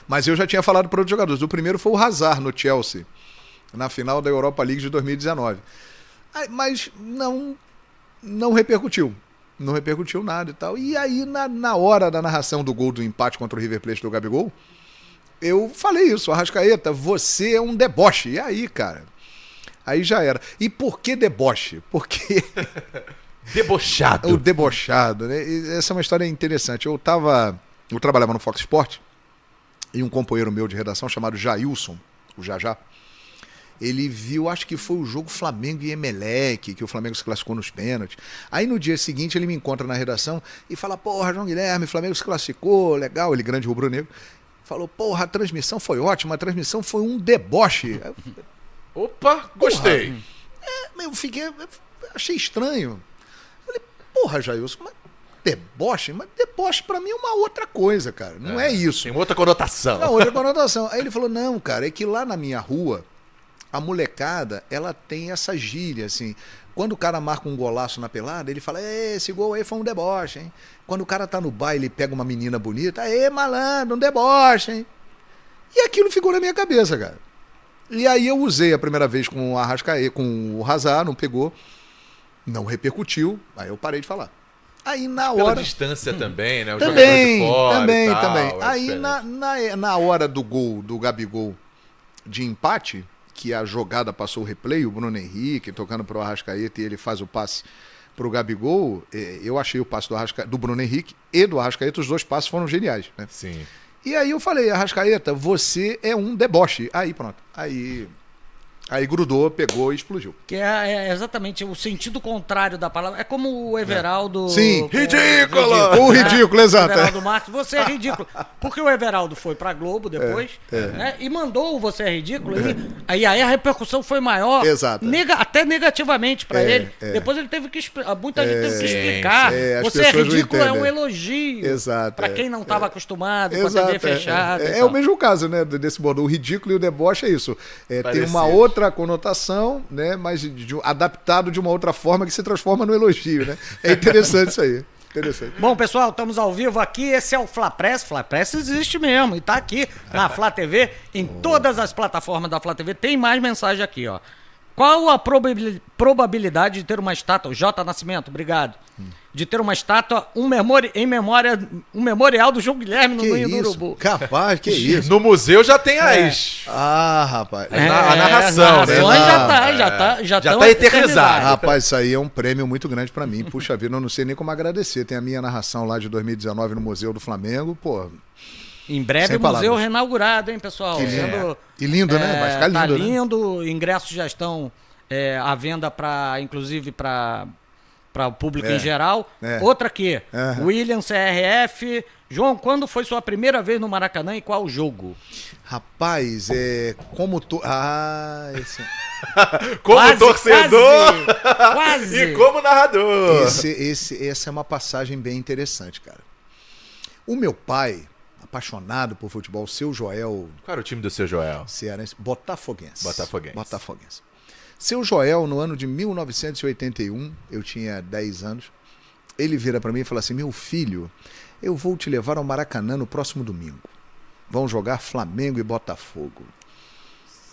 Mas eu já tinha falado para outros jogadores. O primeiro foi o Hazard no Chelsea. na final da Europa League de 2019. Mas não repercutiu. Não repercutiu nada e tal. E aí, na hora da narração do gol do empate contra o River Plate do Gabigol, eu falei isso, Arrascaeta, você é um deboche. E aí, cara? Aí já era. E por que deboche? Porque... Debochado. O debochado, né? E essa é uma história interessante. Eu trabalhava no Fox Sport e um companheiro meu de redação chamado Jailson, o Jajá, ele viu, acho que foi o jogo Flamengo e Emelec, que o Flamengo se classificou nos pênaltis. Aí no dia seguinte ele me encontra na redação e fala, porra, João Guilherme, o Flamengo se classificou, legal, ele grande rubro-negro. Falou, porra, a transmissão foi ótima, a transmissão foi um deboche. Opa, gostei. Eu achei estranho. Falei, porra, Jailson, mas deboche? Mas deboche pra mim é uma outra coisa, cara. Não é isso. Tem outra conotação. Não, outra conotação. Aí ele falou, não, cara, é que lá na minha rua, a molecada, ela tem essa gíria, assim. Quando o cara marca um golaço na pelada, ele fala, esse gol aí foi um deboche, hein? Quando o cara tá no baile e pega uma menina bonita, malandro, um deboche, hein? E aquilo ficou na minha cabeça, cara. E aí eu usei a primeira vez com o Arrascaeta, com o Hazard, não pegou, não repercutiu, aí eu parei de falar. Aí na hora... Pela distância também, né? O Também, jogador de fora também, e tal, também. é Aí diferente. na hora do gol do Gabigol de empate, que a jogada passou o replay, o Bruno Henrique tocando pro Arrascaeta e ele faz o passe pro Gabigol, eu achei o passe do Bruno Henrique e do Arrascaeta, os dois passes foram geniais, né? Sim. E aí eu falei, Arrascaeta, você é um deboche. Aí pronto, aí grudou, pegou e explodiu. Que é exatamente o sentido contrário da palavra. É como o Everaldo... Sim. Ridículo! O ridículo, exato. Everaldo Marques, você é ridículo. Porque o Everaldo foi pra Globo depois, né, e mandou o Você é Ridículo. Aí a repercussão foi maior, Exato. Até negativamente pra ele. Depois ele teve que muita gente teve que explicar. as Você é pessoas não Ridículo é um entendem. elogio. Exato, Pra quem não estava acostumado, com a Exato, TV fechada. É o mesmo caso, né, desse bordão. O ridículo e o deboche é isso. Tem Parecido. uma outra conotação, né, mas adaptado de uma outra forma que se transforma no elogio, né? É interessante isso aí. Interessante. Bom, pessoal, estamos ao vivo aqui. Esse é o Fla Press. Fla Press existe mesmo e tá aqui na Flá TV, em todas as plataformas da Flá TV. Tem mais mensagem aqui, ó. Qual a probabilidade de ter uma estátua, J. Nascimento, obrigado, de ter uma estátua, um memorial do João Guilherme no Ninho do Urubu? Capaz, que isso? No museu já tem as... Rapaz. A narração, né? Já tá eternizado. Rapaz, isso aí é um prêmio muito grande pra mim. Puxa vida, eu não sei nem como agradecer. Tem a minha narração lá de 2019 no Museu do Flamengo, pô. Em breve Sem o museu palavras. reinaugurado, hein, pessoal? Que lindo. E lindo, né? Vai ficar lindo, tá né? lindo. Ingressos já estão à venda inclusive para o público em geral. Outra aqui, William CRF. João, quando foi sua primeira vez no Maracanã e qual jogo? Rapaz, como esse... Como Quase, torcedor quase. e como narrador. Essa é uma passagem bem interessante, cara. O meu pai, apaixonado por futebol, seu Joel... Qual era o time do seu Joel? Cearense, Botafoguense. Botafoguense. Seu Joel, no ano de 1981, eu tinha 10 anos, ele vira pra mim e fala assim, meu filho, eu vou te levar ao Maracanã no próximo domingo. Vão jogar Flamengo e Botafogo.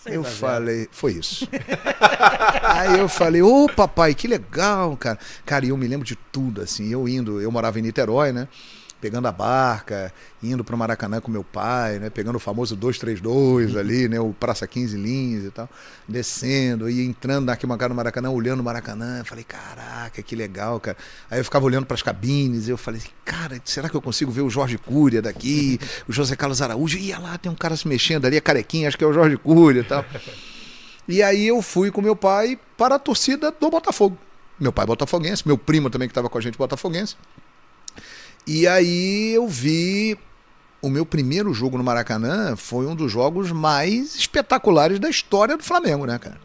Eu falei, foi isso. Aí eu falei, ô papai, que legal, cara. Cara, e eu me lembro de tudo, assim, eu morava em Niterói, né? Pegando a barca, indo pro Maracanã com meu pai, né? Pegando o famoso 232 ali, né? O Praça 15 Lins e tal. Descendo e entrando na arquibancada do Maracanã, olhando o Maracanã. Falei, caraca, que legal, cara. Aí eu ficava olhando pras cabines e eu falei, cara, será que eu consigo ver o Jorge Cury daqui? O José Carlos Araújo? Ia lá, tem um cara se mexendo ali, a carequinha, acho que é o Jorge Cury e tal. E aí eu fui com meu pai para a torcida do Botafogo. Meu pai botafoguense, meu primo também que estava com a gente botafoguense. E aí eu vi o meu primeiro jogo no Maracanã, foi um dos jogos mais espetaculares da história do Flamengo, né, cara?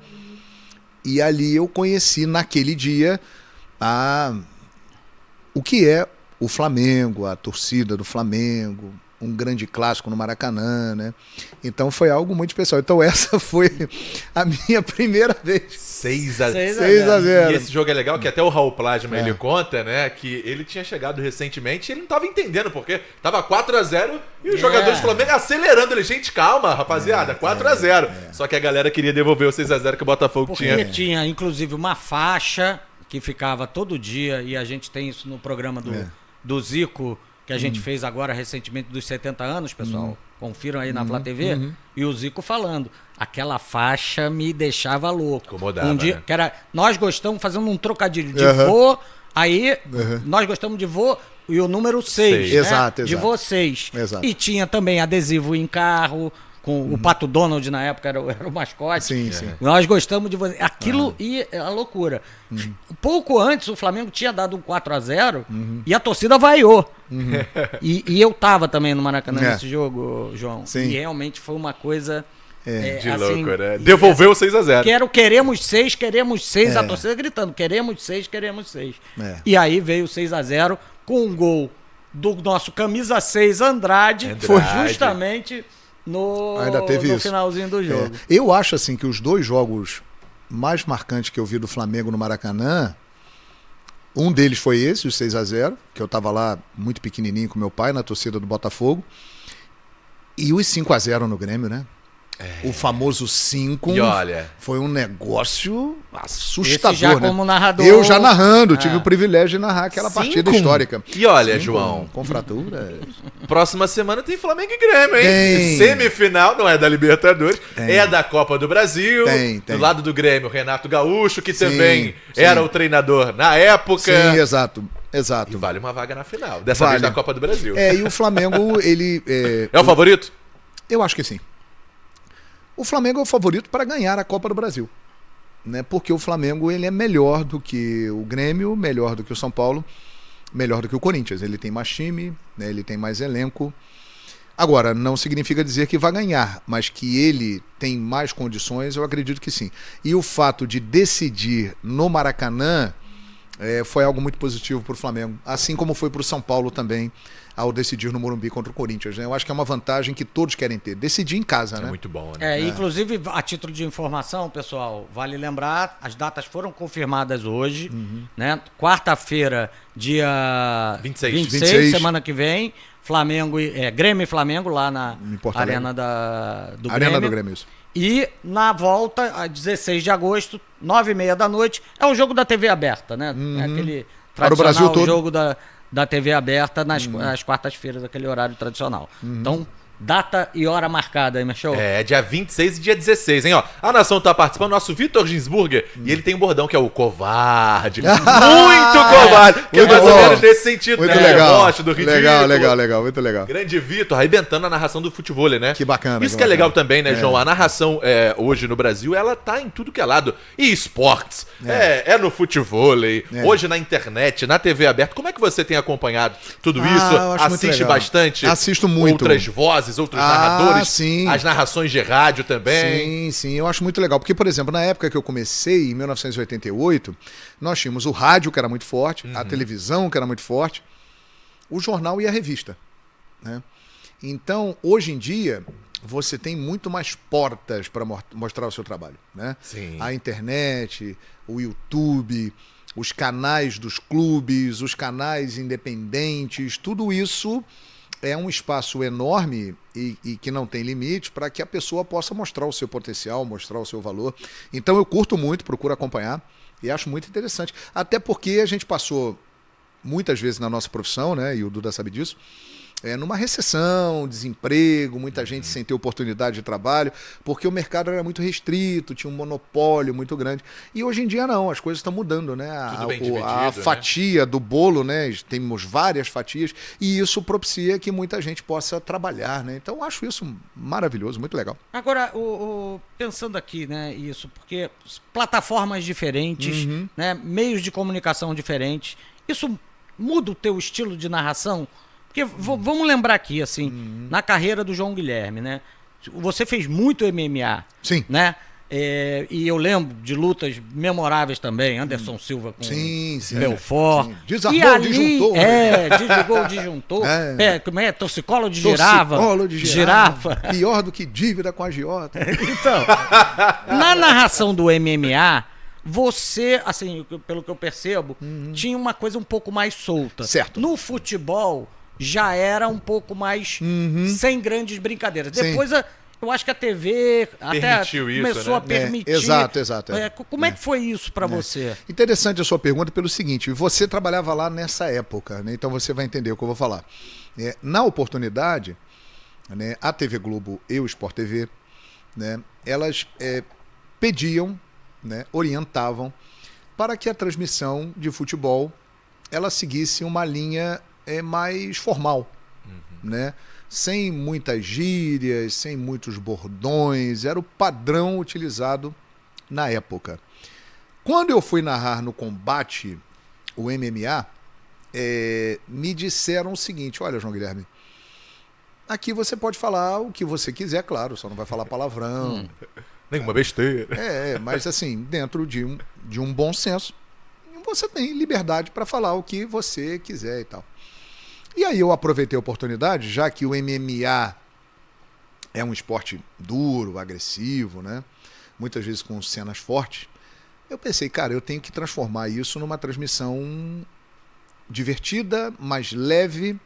E ali eu conheci naquele dia o que é o Flamengo, a torcida do Flamengo, um grande clássico no Maracanã, né? Então foi algo muito especial. Então essa foi a minha primeira vez. 6-0. 6-0. E esse jogo é legal, que até o Raul Plasma ele conta, né, que ele tinha chegado recentemente e ele não tava entendendo, porque tava 4-0 e os jogadores do Flamengo acelerando ele. Gente, calma, rapaziada, 4-0. Só que a galera queria devolver o 6-0 que o Botafogo tinha. Porque tinha, inclusive, uma faixa que ficava todo dia, e a gente tem isso no programa do Zico, que a gente fez agora recentemente dos 70 anos, pessoal. Confiram aí na Flá TV. E o Zico falando. Aquela faixa me deixava louco. Incomodava, um dia, né? que era, nós gostamos, fazendo um trocadilho de vô, aí nós gostamos de vô e o número 6. Né? Exato. De vocês. Exato. E tinha também adesivo em carro, com o Pato Donald na época era o mascote. Sim. Nós gostamos de você. Aquilo e a loucura. Pouco antes o Flamengo tinha dado um 4-0 e a torcida vaiou. E eu tava também no Maracanã nesse jogo, João. Sim. E realmente foi uma coisa De assim, louco, né? Devolveu o 6-0. queremos 6, a torcida gritando, queremos 6. E aí veio o 6-0 com um gol do nosso camisa 6 Andrade. Foi justamente Ainda teve no isso. finalzinho do jogo. Eu acho assim que os dois jogos mais marcantes que eu vi do Flamengo no Maracanã, um deles foi esse, o 6-0, que eu tava lá muito pequenininho com meu pai na torcida do Botafogo, e os 5-0 no Grêmio, né? O famoso 5 E olha, foi um negócio assustador, Esse já né? como narrador. Eu já narrando, tive o privilégio de narrar aquela partida 5? histórica. E olha, 5, João, com fraturas. próxima semana tem Flamengo e Grêmio, hein? Tem. Semifinal, não é da Libertadores, é da Copa do Brasil. Tem. Do lado do Grêmio, Renato Gaúcho, que também sim. era o treinador na época. Sim, exato. E vale uma vaga na final, dessa vez Vale. da Copa do Brasil. E o Flamengo, ele... É o favorito? Eu acho que sim. O Flamengo é o favorito para ganhar a Copa do Brasil, né? Porque o Flamengo ele é melhor do que o Grêmio, melhor do que o São Paulo, melhor do que o Corinthians. Ele tem mais time, né? Ele tem mais elenco. Agora, não significa dizer que vai ganhar, mas que ele tem mais condições, eu acredito que sim. E o fato de decidir no Maracanã foi algo muito positivo para o Flamengo, assim como foi para o São Paulo também, ao decidir no Morumbi contra o Corinthians, né? Eu acho que é uma vantagem que todos querem ter. Decidir em casa, né? É muito bom, né? Inclusive, a título de informação, pessoal, vale lembrar, as datas foram confirmadas hoje, né? Quarta-feira, dia 26, semana que vem, Grêmio e Flamengo lá na Arena do Grêmio. Arena do Grêmio, isso. E na volta, a 16 de agosto, 9h30 da noite, é o jogo da TV aberta, né? É aquele Para o Brasil todo. jogo da TV aberta nas quartas-feiras, aquele horário tradicional. Então, data e hora marcada aí, Michel. Dia 26 e dia 16, hein? Ó, a nação tá participando, nosso Vitor Ginsburger, e ele tem um bordão que é o covarde. Muito covarde! Que é mais ou menos nesse sentido, muito né? legal. Deboche, do ridículo. Legal, muito legal. Grande Vitor, arrebentando a narração do futebol, né? Que bacana. Isso que é legal também, né, João? A narração hoje no Brasil, ela tá em tudo que é lado. E esportes, no futebol, hoje na internet, na TV aberta. Como é que você tem acompanhado tudo isso? Eu acho muito Assiste legal. bastante? Assisto muito. Outras vozes, outros narradores? Sim. As narrações de rádio também? Sim, eu acho muito legal. Porque, por exemplo, na época que eu comecei, em 1988, nós tínhamos o rádio, que era muito forte, a televisão, que era muito forte, o jornal e a revista, né? Então, hoje em dia, você tem muito mais portas para mostrar o seu trabalho, né? Sim. A internet, o YouTube, os canais dos clubes, os canais independentes, tudo isso é um espaço enorme e que não tem limite para que a pessoa possa mostrar o seu potencial, mostrar o seu valor. Então eu curto muito, procuro acompanhar e acho muito interessante. Até porque a gente passou muitas vezes na nossa profissão, né, e o Duda sabe disso, numa recessão, desemprego, muita gente sem ter oportunidade de trabalho, porque o mercado era muito restrito, tinha um monopólio muito grande. E hoje em dia não, as coisas estão mudando, né? A fatia do bolo, né? Temos várias fatias, e isso propicia que muita gente possa trabalhar, né? Então eu acho isso maravilhoso, muito legal. Agora, pensando aqui, né, isso, porque plataformas diferentes, né, meios de comunicação diferentes, isso muda o teu estilo de narração? Porque vamos lembrar aqui, assim, na carreira do João Guilherme, né? Você fez muito MMA. Sim. Né? E eu lembro de lutas memoráveis também. Anderson Silva com Belfort. Sim. Desarmou, disjuntor. Desligou o disjuntor. Como é? Torcicolo de girafa. Torcicolo de girafa. Pior do que dívida com a agiota. Então, na narração do MMA, você, assim, pelo que eu percebo, tinha uma coisa um pouco mais solta. Certo. No futebol, já era um pouco mais sem grandes brincadeiras. Sim. Depois, eu acho que a TV até Permitiu isso, começou né? a permitir. Exato. Como é que foi isso para você? Interessante a sua pergunta pelo seguinte, você trabalhava lá nessa época, né? Então você vai entender o que eu vou falar. Na oportunidade, né, a TV Globo e o Sport TV, né, elas pediam, né, orientavam para que a transmissão de futebol ela seguisse uma linha mais formal, né? Sem muitas gírias, sem muitos bordões, era o padrão utilizado na época. Quando eu fui narrar no Combate, o MMA, me disseram o seguinte, olha, João Guilherme, aqui você pode falar o que você quiser, claro, só não vai falar palavrão. Nenhuma besteira. Mas assim, dentro de um bom senso, você tem liberdade para falar o que você quiser e tal. E aí eu aproveitei a oportunidade, já que o MMA é um esporte duro, agressivo, né? Muitas vezes com cenas fortes, eu pensei, cara, eu tenho que transformar isso numa transmissão divertida, mais leve,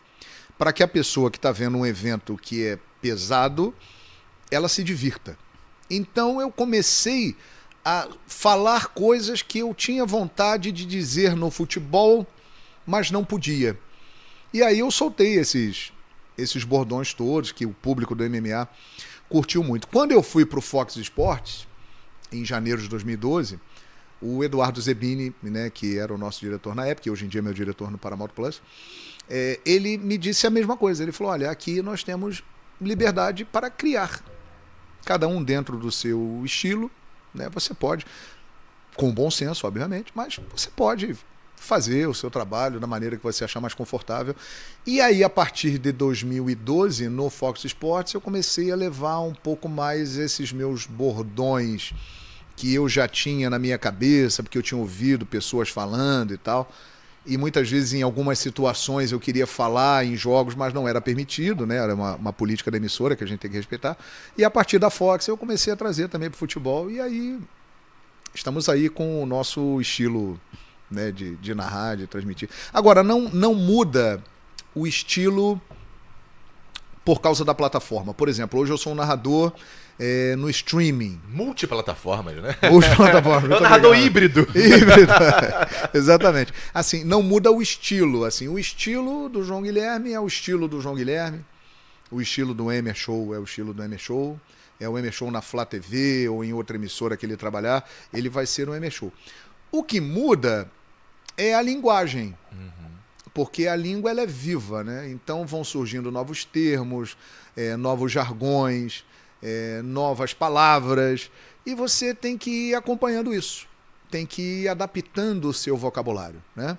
para que a pessoa que está vendo um evento que é pesado, ela se divirta. Então eu comecei a falar coisas que eu tinha vontade de dizer no futebol, mas não podia. E aí eu soltei esses bordões todos que o público do MMA curtiu muito. Quando eu fui para o Fox Sports, em janeiro de 2012, o Eduardo Zebini, né, que era o nosso diretor na época, e hoje em dia é meu diretor no Paramount Plus, ele me disse a mesma coisa. Ele falou, olha, aqui nós temos liberdade para criar. Cada um dentro do seu estilo, né, você pode, com bom senso, obviamente, mas você pode fazer o seu trabalho da maneira que você achar mais confortável. E aí, a partir de 2012, no Fox Sports, eu comecei a levar um pouco mais esses meus bordões que eu já tinha na minha cabeça, porque eu tinha ouvido pessoas falando e tal. E muitas vezes, em algumas situações, eu queria falar em jogos, mas não era permitido, né? Era uma política da emissora que a gente tem que respeitar. E a partir da Fox, eu comecei a trazer também para o futebol. E aí, estamos aí com o nosso estilo, né, de narrar, de transmitir. Agora, não muda o estilo por causa da plataforma. Por exemplo, hoje eu sou um narrador no streaming. Multiplataformas, né? Multiplataforma. É um narrador híbrido. Híbrido, exatamente. Assim, não muda o estilo. Assim, o estilo do João Guilherme é o estilo do João Guilherme. O estilo do Emer Show é o estilo do Emer Show. É o Emer Show na Flá TV ou em outra emissora que ele trabalhar, ele vai ser um Emer Show. O que muda é a linguagem, porque a língua ela é viva, né? Então vão surgindo novos termos, novos jargões, novas palavras, e você tem que ir acompanhando isso, tem que ir adaptando o seu vocabulário, né?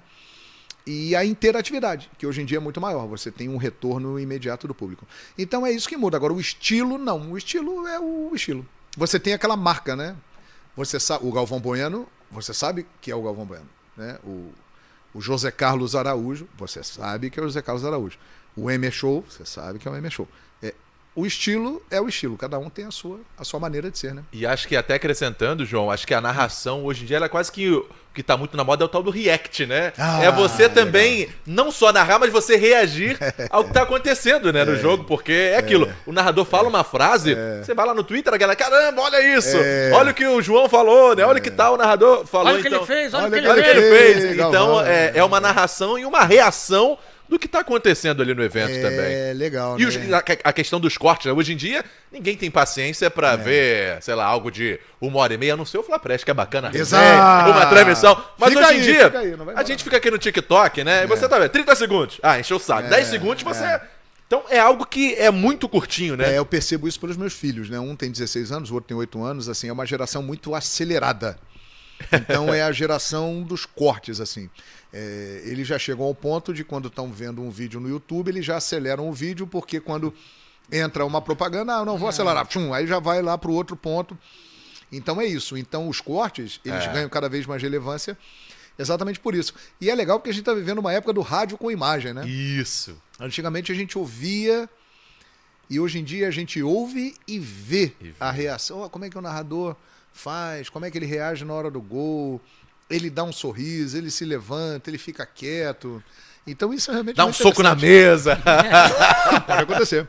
E a interatividade, que hoje em dia é muito maior, você tem um retorno imediato do público. Então é isso que muda. Agora o estilo não, o estilo é o estilo. Você tem aquela marca, né? Você sabe, o Galvão Bueno, você sabe que é o Galvão Bueno, né? O José Carlos Araújo, você sabe que é o José Carlos Araújo. O Emer Show, você sabe que é o Emer Show. O estilo é o estilo, cada um tem a sua maneira de ser, né? E acho que até acrescentando, João, acho que a narração hoje em dia ela é quase que o que tá muito na moda é o tal do react, né? É você também legal. Não só narrar, mas você reagir ao que tá acontecendo, né, no jogo, porque é aquilo, o narrador fala uma frase, você vai lá no Twitter, a galera, caramba, olha isso, olha o que o João falou, né? Olha o que tal o narrador falou. Olha o que ele fez, olha o que ele fez. Então, é uma narração e uma reação do que está acontecendo ali no evento também. É, legal, e né? A questão dos cortes, né? Hoje em dia, ninguém tem paciência para ver, sei lá, algo de 1h30, a não ser o Flapress, que é bacana. Exato. Uma transmissão. Mas fica hoje aí, em dia, a gente fica aqui no TikTok, né? E você tá vendo, 30 segundos. Ah, encheu o saco. 10 segundos, você... Então, é algo que é muito curtinho, né? Eu percebo isso pelos meus filhos, né? Um tem 16 anos, o outro tem 8 anos, assim, é uma geração muito acelerada. Então, é a geração dos cortes, assim. Eles já chegam ao ponto de quando estão vendo um vídeo no YouTube, eles já aceleram o vídeo, porque quando entra uma propaganda, eu não vou acelerar, aí já vai lá para o outro ponto. Então é isso. Então os cortes, eles ganham cada vez mais relevância exatamente por isso. E é legal porque a gente está vivendo uma época do rádio com imagem, né? Isso. Antigamente a gente ouvia e hoje em dia a gente ouve e vê a reação. Como é que o narrador faz, como é que ele reage na hora do gol, ele dá um sorriso, ele se levanta, ele fica quieto. Então isso é realmente Dá um muito soco na interessante. mesa. Pode acontecer.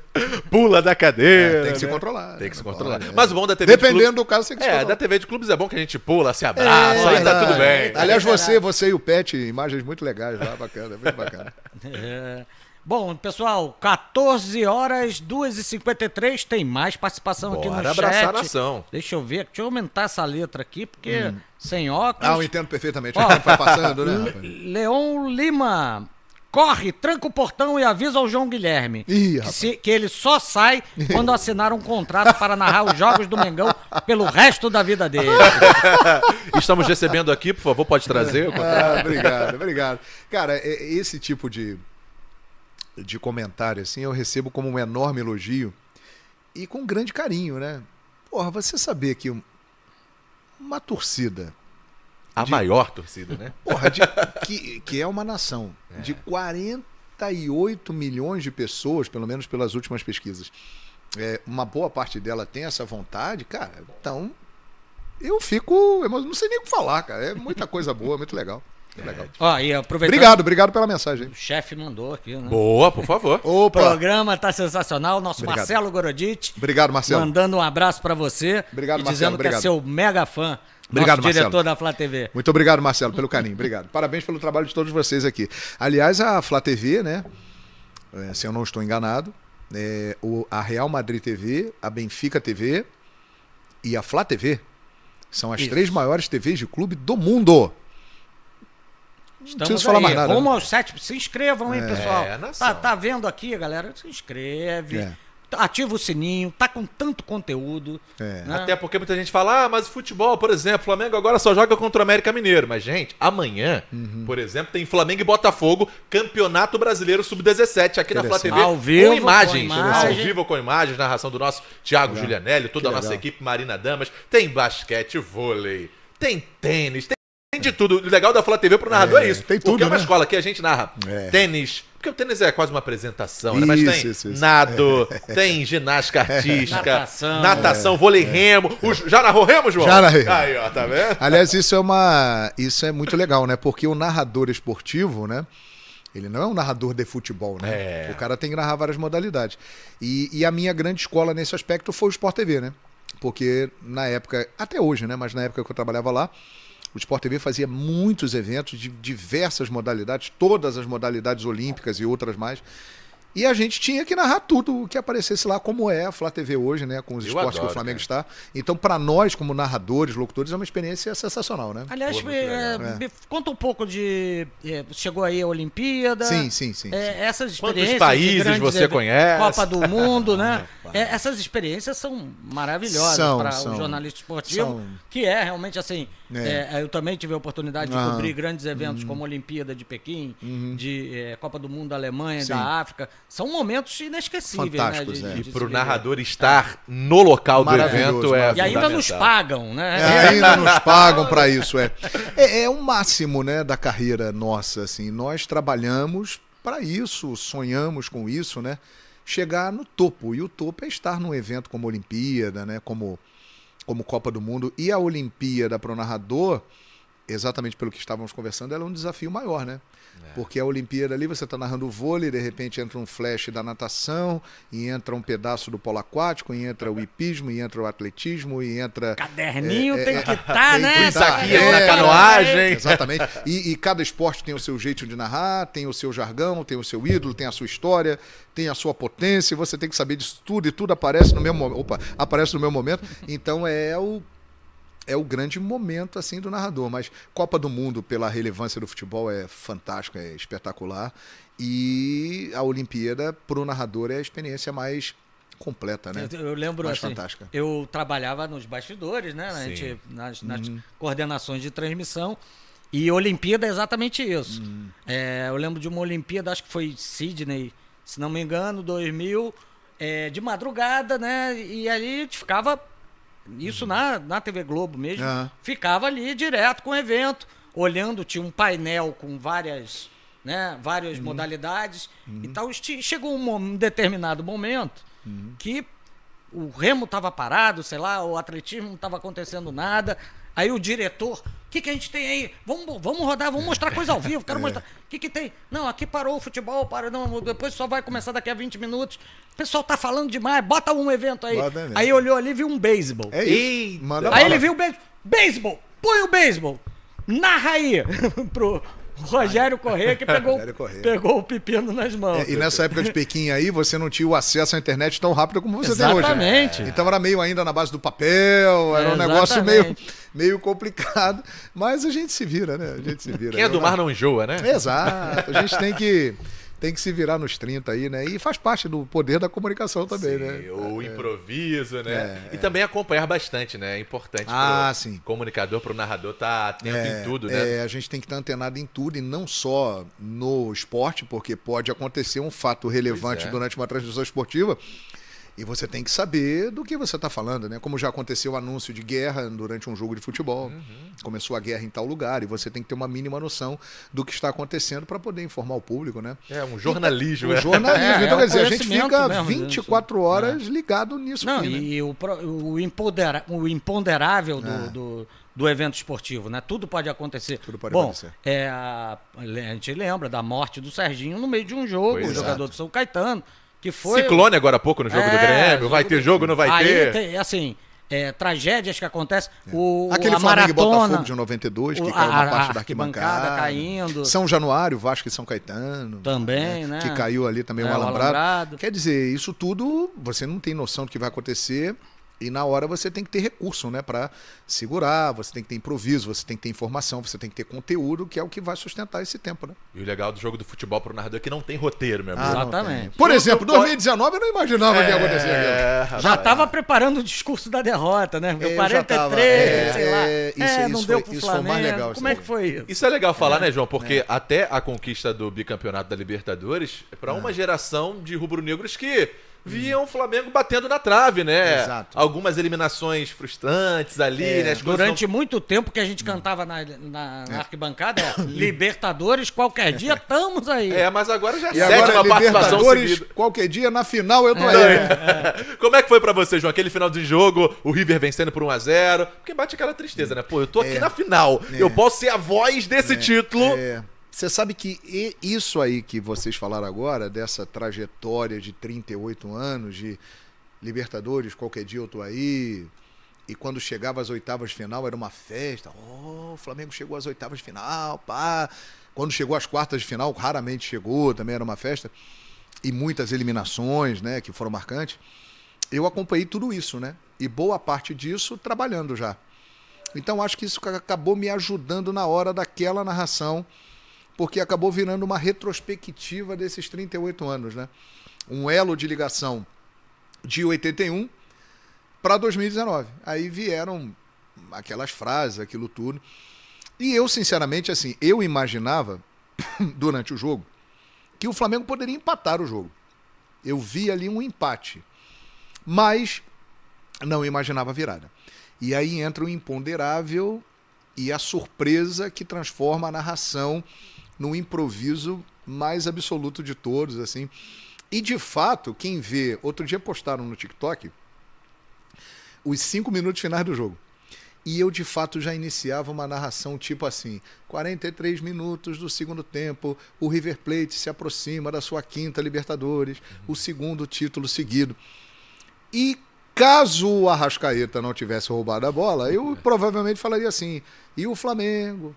Pula da cadeira. Tem que se né? controlar. Tem que se né? controlar. Pode, Mas o bom da TV de dependendo clube... do caso, tem que se controlar. da TV de clubes é bom que a gente pula, se abraça, aí tá verdade. tudo bem. Aliás, É você e o Pet, imagens muito legais lá, bacana, bem bacana. Bom, pessoal, 14 horas, 2h53, tem mais participação aqui no Bora chat. abraçar a nação. Deixa eu ver, deixa eu aumentar essa letra aqui, porque sem óculos... Ah, eu entendo perfeitamente. Ó, O tempo vai passando, né, rapaz? Leon Lima, corre, tranca o portão e avisa ao João Guilherme Ih, que, rapaz. que ele só sai quando assinar um contrato para narrar os jogos do Mengão pelo resto da vida dele. Estamos recebendo aqui, por favor, pode trazer. Obrigado. Cara, esse tipo de comentário, assim, eu recebo como um enorme elogio e com grande carinho, né? Porra, você saber que uma torcida, A maior torcida, né? porra, que é uma nação de 48 milhões de pessoas, pelo menos pelas últimas pesquisas, uma boa parte dela tem essa vontade, cara, então eu fico, eu não sei nem o que falar, cara, é muita coisa boa, muito legal. Legal. Ó, e aproveitando, Obrigado pela mensagem. o chefe mandou aqui, né? Boa, por favor. O Opa! programa tá sensacional. Nosso Obrigado. Marcelo Gorodit Obrigado, Marcelo. mandando um abraço pra você. Obrigado, e Marcelo, dizendo que obrigado. é seu mega fã. Obrigado, nosso diretor Marcelo. da Flá TV. Muito obrigado, Marcelo, pelo carinho. Obrigado. Parabéns pelo trabalho de todos vocês aqui. Aliás, a Flá TV, né? Se eu não estou enganado, a Real Madrid TV, a Benfica TV e a Flá TV são as Isso. 3 maiores TVs de clube do mundo. Não preciso falar mais nada. Rumo né? aos 7. Se inscrevam, hein, pessoal. nação. Tá vendo aqui, galera? Se inscreve. É. Ativa o sininho. Tá com tanto conteúdo. É. né? Até porque muita gente fala, mas futebol, por exemplo, Flamengo agora só joga contra o América Mineiro. Mas, gente, amanhã, por exemplo, tem Flamengo e Botafogo, Campeonato Brasileiro Sub-17 aqui na Flá TV. Ao vivo, com imagens. com imagem. Ao vivo com imagens, narração do nosso Thiago Julianelli, toda a Que nossa legal. equipe, Marina Damas. Tem basquete, vôlei, tem tênis, tem de tudo. O legal da Flá TV pro narrador é isso. tem tudo, Porque é uma né? escola que a gente narra tênis. Porque o tênis é quase uma apresentação, né? Mas tem Isso. nado, tem ginástica artística, Natação. natação, vôlei, remo. Já narrou remo, João? Já narrei. Aí, ó, tá vendo? Aliás, isso é muito legal, né? Porque o narrador esportivo, né? Ele não é um narrador de futebol, né? O cara tem que narrar várias modalidades. E a minha grande escola nesse aspecto foi o Sport TV, né? Porque na época, até hoje, né? Mas na época que eu trabalhava lá, o Sport TV fazia muitos eventos de diversas modalidades, todas as modalidades olímpicas e outras mais. E a gente tinha que narrar tudo o que aparecesse lá, como é a Flá TV hoje, né? Com os Eu esportes que adoro, o Flamengo cara. está. Então, para nós, como narradores, locutores, é uma experiência sensacional, né? Aliás, Pô, muito legal. me conta um pouco de... chegou aí a Olimpíada. Sim. Essas Quantos experiências. de países grandes você eventos, conhece? Copa do Mundo, né? Essas experiências são maravilhosas para o São. jornalista esportivo, São. que é realmente assim. Eu também tive a oportunidade de Aham. cobrir grandes eventos como a Olimpíada de Pequim, de Copa do Mundo da Alemanha, Sim. da África. São momentos inesquecíveis, Fantásticos, né? é. E de pro se viver. narrador estar no local do Maravilhoso, evento é maravilhoso. E ainda nos fundamental. pagam, né? Ainda nos pagam para isso, é o máximo, né, da carreira nossa, assim. Nós trabalhamos para isso, sonhamos com isso, né? Chegar no topo. E o topo é estar num evento como a Olimpíada, né? Como Copa do Mundo. E a Olimpíada para o narrador, exatamente pelo que estávamos conversando, ela é um desafio maior, né? Porque a Olimpíada ali, você está narrando o vôlei, de repente entra um flash da natação, e entra um pedaço do polo aquático, e entra o hipismo, e entra o atletismo, e entra... Caderninho tem que estar, tem né? que Isso tá. aqui na canoagem. Exatamente. E cada esporte tem o seu jeito de narrar, tem o seu jargão, tem o seu ídolo, tem a sua história, tem a sua potência, e você tem que saber disso tudo, e tudo aparece no mesmo momento. Opa, aparece no mesmo momento. Então é o grande momento assim do narrador, mas Copa do Mundo, pela relevância do futebol, é fantástico, é espetacular, e a Olimpíada pro narrador é a experiência mais completa, né? Eu lembro Mais assim, fantástica. eu trabalhava nos bastidores, né? Sim. Nas coordenações de transmissão. E Olimpíada é exatamente isso. Eu lembro de uma Olimpíada, acho que foi Sydney, se não me engano, 2000, de madrugada, né? E aí a gente ficava, isso na TV Globo mesmo, ficava ali direto com o evento, olhando, tinha um painel com várias modalidades e tal. Chegou um determinado momento que o remo tava parado, sei lá, o atletismo não tava acontecendo nada. Aí o diretor, o que a gente tem aí? Vamos rodar, vamos mostrar coisa ao vivo, quero mostrar. O que tem? Não, aqui parou o futebol, não, depois só vai começar daqui a 20 minutos. O pessoal tá falando demais, bota um evento aí. Aí olhou ali e viu um beisebol. É isso. Aí ele viu o beisebol, põe o beisebol, narra aí pro Rogério Corrêa, que pegou o pepino nas mãos. E nessa época de Pequim aí, você não tinha o acesso à internet tão rápido como você tem hoje. Exatamente. Então era meio ainda na base do papel, era um negócio meio complicado, mas a gente se vira, né? A gente se vira. Quem é do mar não enjoa, né? Exato. A gente tem que se virar nos 30 aí, né? E faz parte do poder da comunicação também, né? O improviso, né? E também acompanhar bastante, né? É importante sim. Comunicador, pro narrador tá atento em tudo, né? A gente tem que estar antenado em tudo e não só no esporte, porque pode acontecer um fato relevante durante uma transmissão esportiva e você tem que saber do que você está falando, né? Como já aconteceu o anúncio de guerra durante um jogo de futebol. Começou a guerra em tal lugar e você tem que ter uma mínima noção do que está acontecendo para poder informar o público, né? É um jornalismo. Então, quer dizer, a gente fica mesmo, 24 horas ligado nisso. Não, aqui, né? E o imponderável do evento esportivo, né? Tudo pode acontecer. Tudo pode acontecer. A gente lembra da morte do Serginho no meio de um jogo, o jogador do São Caetano, que foi... Ciclone agora há pouco no jogo do Grêmio, vai ter jogo, não vai ter? Tem, assim, tragédias que acontecem. Aquele a Flamengo e maratona, Botafogo de 92, que caiu uma parte da arquibancada. Caindo. São Januário, Vasco e São Caetano. Também, né? Que caiu ali também um alambrado. Quer dizer, isso tudo, você não tem noção do que vai acontecer. E na hora você tem que ter recurso, né, para segurar, você tem que ter improviso, você tem que ter informação, você tem que ter conteúdo, que é o que vai sustentar esse tempo, né? E o legal do jogo do futebol pro narrador é que não tem roteiro, meu amigo. Exatamente. Por exemplo, 2019 eu não imaginava que ia acontecer aquilo. Já estava preparando o discurso da derrota, né? 43, sei lá. Não deu pro Flamengo. Foi mais legal. Como é que foi isso? Isso é legal falar, né, João? Porque até a conquista do bicampeonato da Libertadores é para uma geração de rubro-negros que viam o Flamengo batendo na trave, né? Exato. Algumas eliminações frustrantes ali, né? Durante muito tempo que a gente cantava na arquibancada, Libertadores, qualquer dia, estamos aí. Mas agora já e agora uma participação seguida. Qualquer dia, na final, eu tô aí. Como é que foi pra você, João? Aquele final de jogo, o River vencendo por 1-0, porque bate aquela tristeza, né? Pô, eu tô aqui na final, eu posso ser a voz desse título. Você sabe que isso aí que vocês falaram agora, dessa trajetória de 38 anos, de Libertadores, qualquer dia eu tô aí, e quando chegava às oitavas de final era uma festa, o Flamengo chegou às oitavas de final, pá. Quando chegou às quartas de final, raramente chegou, também era uma festa, e muitas eliminações, né, que foram marcantes. Eu acompanhei tudo isso, né, e boa parte disso trabalhando já. Então acho que isso acabou me ajudando na hora daquela narração, porque acabou virando uma retrospectiva desses 38 anos, né? Um elo de ligação de 81 para 2019. Aí vieram aquelas frases, aquilo tudo. E eu, sinceramente, assim, eu imaginava, durante o jogo, que o Flamengo poderia empatar o jogo. Eu vi ali um empate. Mas não imaginava a virada. E aí entra o imponderável e a surpresa que transforma a narração no improviso mais absoluto de todos, assim. E, de fato, quem vê... Outro dia postaram no TikTok os 5 minutos finais do jogo. E eu, de fato, já iniciava uma narração tipo assim, 43 minutos do segundo tempo, o River Plate se aproxima da sua 5ª Libertadores, o 2º título seguido. E caso o Arrascaeta não tivesse roubado a bola, eu provavelmente falaria assim, e o Flamengo...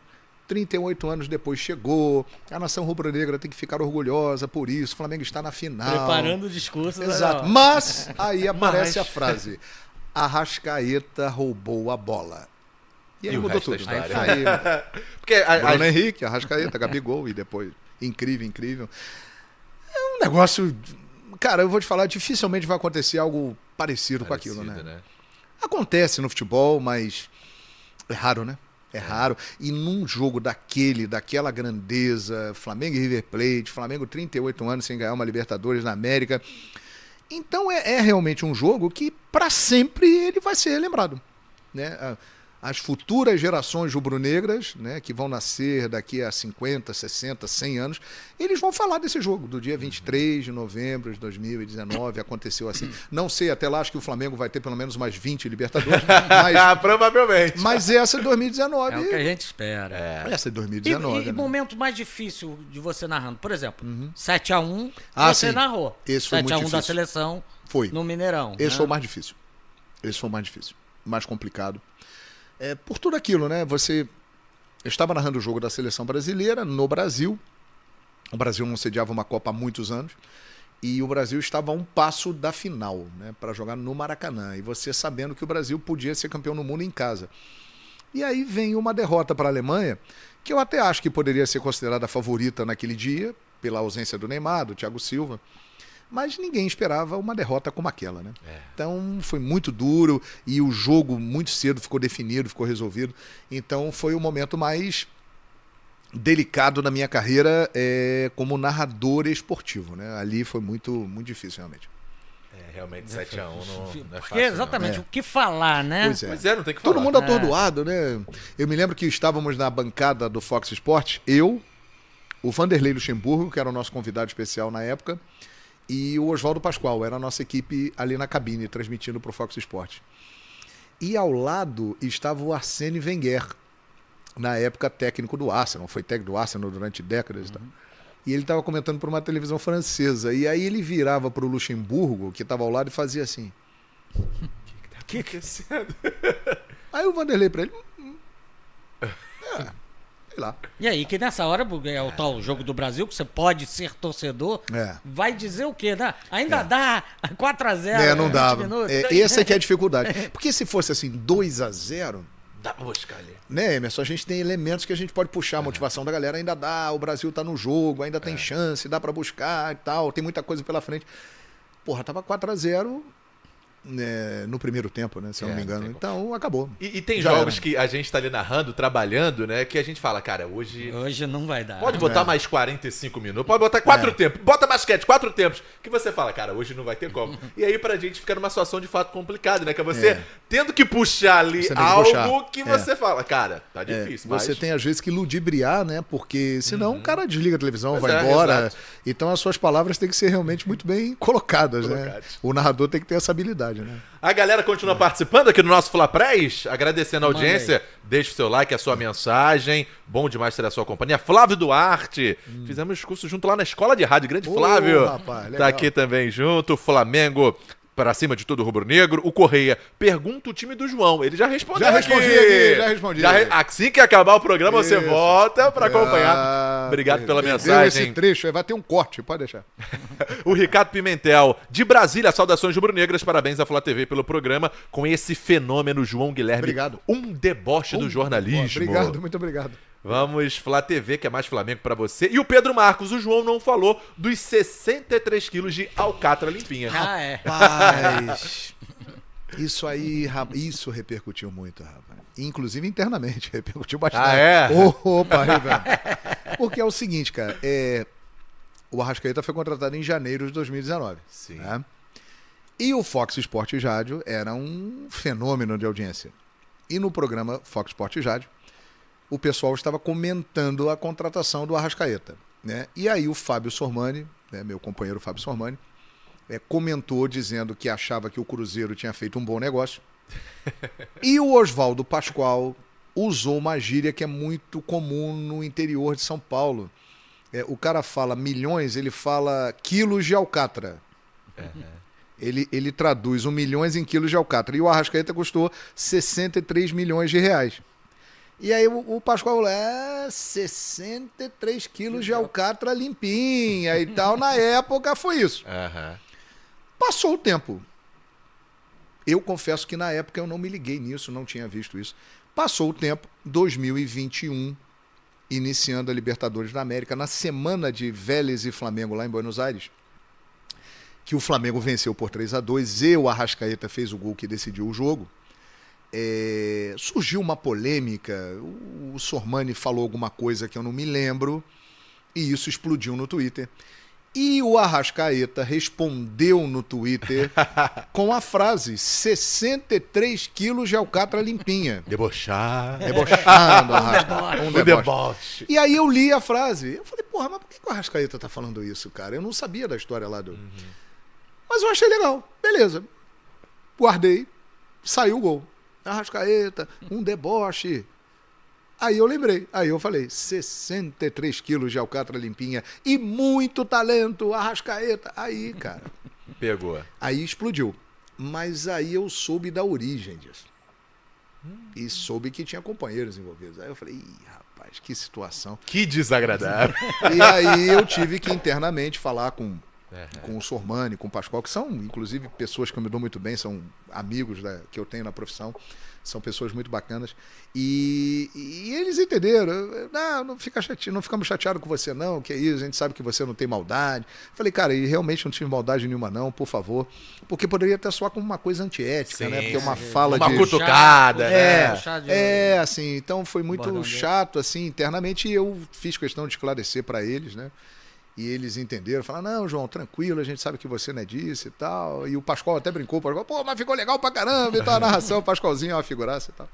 38 anos depois chegou, a nação rubro-negra tem que ficar orgulhosa por isso, o Flamengo está na final. Preparando o discurso. Exato. Mas aí aparece a frase, Arrascaeta roubou a bola. E aí mudou tudo. Porque Bruno Henrique, Arrascaeta, Gabigol e depois. Incrível. É um negócio... Cara, eu vou te falar, dificilmente vai acontecer algo parecido com aquilo, né? Acontece no futebol, mas é raro, né? É raro. E num jogo daquela grandeza, Flamengo e River Plate, Flamengo 38 anos sem ganhar uma Libertadores na América. Então é realmente um jogo que para sempre ele vai ser lembrado, né? as futuras gerações rubro-negras, né, que vão nascer daqui a 50, 60, 100 anos, eles vão falar desse jogo, do dia 23 de novembro de 2019, aconteceu assim. Não sei, até lá acho que o Flamengo vai ter pelo menos mais 20 Libertadores, Provavelmente. mas essa é 2019. É o que a gente espera. Essa é 2019. E né? momento mais difícil de você narrando? Por exemplo, 7-1, Ah, você sim. narrou. Esse foi muito 7-1 da difícil. seleção Foi. no Mineirão. Esse né? foi o mais difícil. Esse foi o mais difícil. Mais complicado. Por tudo aquilo, né? Eu estava narrando o jogo da seleção brasileira no Brasil. O Brasil não sediava uma Copa há muitos anos. E o Brasil estava a um passo da final, né? Para jogar no Maracanã. E você sabendo que o Brasil podia ser campeão do mundo em casa. E aí vem uma derrota para a Alemanha, que eu até acho que poderia ser considerada a favorita naquele dia, pela ausência do Neymar, do Thiago Silva. Mas ninguém esperava uma derrota como aquela, né? Então foi muito duro e o jogo muito cedo ficou definido, ficou resolvido. Então foi o momento mais delicado na minha carreira como narrador esportivo, né? Ali foi muito difícil, realmente. Realmente 7-1 não é Porque fácil. exatamente, o que falar, né? Pois é, não tem que falar. Todo mundo atordoado, né? Eu me lembro que estávamos na bancada do Fox Sports, eu, o Vanderlei Luxemburgo, que era o nosso convidado especial na época, e o Oswaldo Pascoal, era a nossa equipe ali na cabine, transmitindo para o Fox Sports. E ao lado estava o Arsène Wenger, na época técnico do Arsenal, foi técnico do Arsenal durante décadas e tal. E ele estava comentando por uma televisão francesa, e aí ele virava para o Luxemburgo, que estava ao lado, e fazia assim. O que tá acontecendo? Aí o Vanderlei para ele... sei lá. E aí, que nessa hora é o tal jogo do Brasil, que você pode ser torcedor, vai dizer o quê, né? Ainda dá 4-0, Não 20 dava. minutos. Essa que é a dificuldade. Porque se fosse assim, 2-0... Dá pra buscar ali. Né, Emerson? A gente tem elementos que a gente pode puxar. A motivação da galera ainda dá, o Brasil tá no jogo, ainda tem chance, dá pra buscar e tal, tem muita coisa pela frente. Porra, tava 4-0 no primeiro tempo, né? Se eu não me engano. Então, acabou. E tem Já jogos era. que a gente tá ali narrando, trabalhando, né? Que a gente fala, cara, hoje não vai dar. pode botar mais 45 minutos, pode botar 4 tempos, bota basquete, 4 tempos. Que você fala, cara, hoje não vai ter como. E aí pra gente fica numa situação de fato complicada, né? Que é você tendo que puxar ali Você tem que algo puxar. que você fala, cara, tá difícil, mas... Você tem às vezes que ludibriar, né? Porque senão o cara desliga a televisão, Pois vai é, embora. exato. Então as suas palavras têm que ser realmente muito bem colocadas, né? O narrador tem que ter essa habilidade, né? A galera continua participando aqui do nosso Fla Press, agradecendo a audiência. Deixe o seu like, a sua mensagem. Bom demais ter a sua companhia. Flávio Duarte. Fizemos curso junto lá na Escola de Rádio. Grande Flávio. Rapaz, legal. Tá aqui também junto. Flamengo para cima de tudo rubro-negro. O Correia pergunta o time do João. Ele já respondeu Já respondi aqui, já respondi. Assim que acabar o programa, você Isso. volta para acompanhar. Obrigado pela Deu mensagem. esse trecho, vai ter um corte, pode deixar. O Ricardo Pimentel, de Brasília, saudações rubro-negras, parabéns à Flá TV pelo programa, com esse fenômeno João Guilherme. Obrigado. Um deboche do jornalismo. Obrigado, muito obrigado. Vamos, Flá TV, que é mais Flamengo pra você. E o Pedro Marcos, o João não falou dos 63 quilos de alcatra limpinha. Rapaz, isso aí, isso repercutiu muito, rapaz. Inclusive internamente, repercutiu bastante. Ah, é? Opa, aí, velho. Porque é o seguinte, cara, o Arrascaeta foi contratado em janeiro de 2019. Sim. Né? E o Fox Sport Rádio era um fenômeno de audiência. E no programa Fox Sport Rádio, o pessoal estava comentando a contratação do Arrascaeta. Né? E aí o Fábio Sormani, né, meu companheiro Fábio Sormani, comentou dizendo que achava que o Cruzeiro tinha feito um bom negócio. E o Oswaldo Pascoal usou uma gíria que é muito comum no interior de São Paulo. O cara fala milhões, ele fala quilos de alcatra. Ele traduz 1 milhão em quilos de alcatra. E o Arrascaeta custou 63 milhões de reais. E aí o Pascoal falou, 63 quilos de alcatra limpinha e tal. Na época foi isso. Passou o tempo. Eu confesso que na época eu não me liguei nisso, não tinha visto isso. Passou o tempo, 2021, iniciando a Libertadores da América, na semana de Vélez e Flamengo lá em Buenos Aires, que o Flamengo venceu por 3-2, e o Arrascaeta fez o gol que decidiu o jogo. Surgiu uma polêmica, o Sormani falou alguma coisa que eu não me lembro, e isso explodiu no Twitter. E o Arrascaeta respondeu no Twitter com a frase 63 quilos de alcatra limpinha. Debochar. Debochando o Arrascaeta. Um deboche. E aí eu li a frase. Eu falei, porra, mas por que o Arrascaeta tá falando isso, cara? Eu não sabia da história lá do... Mas eu achei legal. Beleza. Guardei. Saiu o gol. Arrascaeta, um deboche. Aí eu lembrei, aí eu falei, 63 quilos de alcatra limpinha e muito talento, Arrascaeta. Aí, cara, Pegou. aí explodiu. Mas aí eu soube da origem disso. E soube que tinha companheiros envolvidos. Aí eu falei, ih, rapaz, que situação. Que desagradável. E aí eu tive que internamente falar com o Sormani, com o Pascoal, que são, inclusive, pessoas que eu me dou muito bem, são amigos que eu tenho na profissão. São pessoas muito bacanas. E eles entenderam. Não fica chateado, não ficamos chateados com você, não. Que é isso, a gente sabe que você não tem maldade. Falei, cara, e realmente não tive maldade nenhuma, não, por favor. Porque poderia até soar como uma coisa antiética, né? Porque é uma fala uma de. cutucada, né? Assim, então foi muito chato, assim, internamente. E eu fiz questão de esclarecer para eles, né? E eles entenderam, falaram, não, João, tranquilo, a gente sabe que você não é disso e tal. E o Pascoal até brincou, pô, mas ficou legal pra caramba e tal, a narração, o Pascoalzinho é uma figuraça e tal.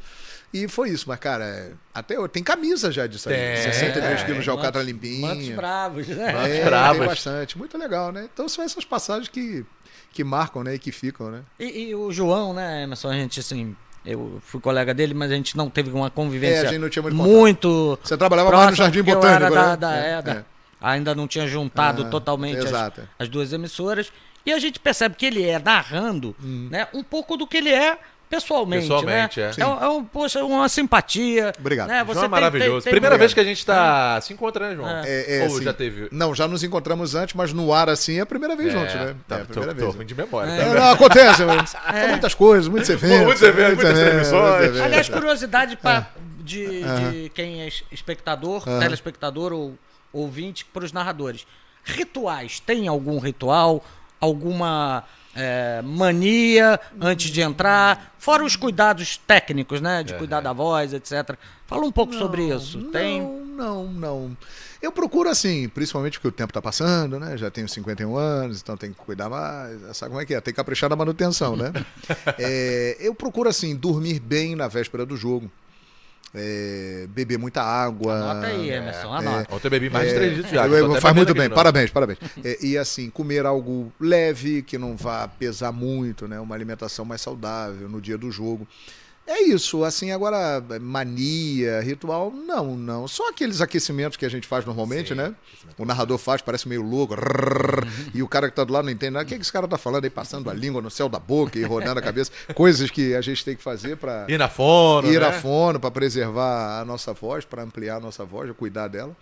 E foi isso, mas, cara, até tem camisa já disso aí. 63 quilos de alcatra limpinha. Mantos bravos, né? Mantos bravos. Tem bastante, muito legal, né? Então são essas passagens que marcam, né, e que ficam, né? E o João, né, Emerson, a gente, assim... Eu fui colega dele, mas a gente não teve uma convivência a gente não tinha muito Você trabalhava mais no Jardim porque eu Botânico, era né? ainda não tinha juntado totalmente as duas emissoras. E a gente percebe que ele é narrando, né, um pouco do que ele é pessoalmente, né? Poxa, uma simpatia. Obrigado. Né? João é maravilhoso. Primeira vez que a gente tá se encontrando, né, João? Ou assim, já teve? Não, já nos encontramos antes, mas no ar assim é a primeira vez juntos, né? Tá, É a primeira vez. Tô ruim de memória. Não, acontece, são muitas coisas, muitos eventos. Muitos eventos, muitas transmissões. Aliás, curiosidade de quem é espectador, telespectador ou ouvinte, para os narradores. Rituais. Tem algum ritual? Alguma mania antes de entrar? Fora os cuidados técnicos, né? De cuidar da voz, etc. Fala um pouco sobre isso. Tem? Não. Eu procuro assim, principalmente porque o tempo está passando, né? Já tenho 51 anos, então tem que cuidar mais. Sabe como é que é? Tem que caprichar na manutenção, né? Eu procuro assim, dormir bem na véspera do jogo. Beber muita água. Anota aí, Emerson, anota. Ontem eu bebi mais de 3 litros de água. Faz muito bem, parabéns. E assim, comer algo leve, que não vá pesar muito, né? Uma alimentação mais saudável no dia do jogo. É isso, assim, agora, mania, ritual, não. Só aqueles aquecimentos que a gente faz normalmente, né? O narrador faz, parece meio louco, e o cara que tá do lado não entende nada. O que esse cara tá falando aí, passando a língua no céu da boca e rodando a cabeça? Coisas que a gente tem que fazer para ir na fono, a fono, para preservar a nossa voz, para ampliar a nossa voz, cuidar dela.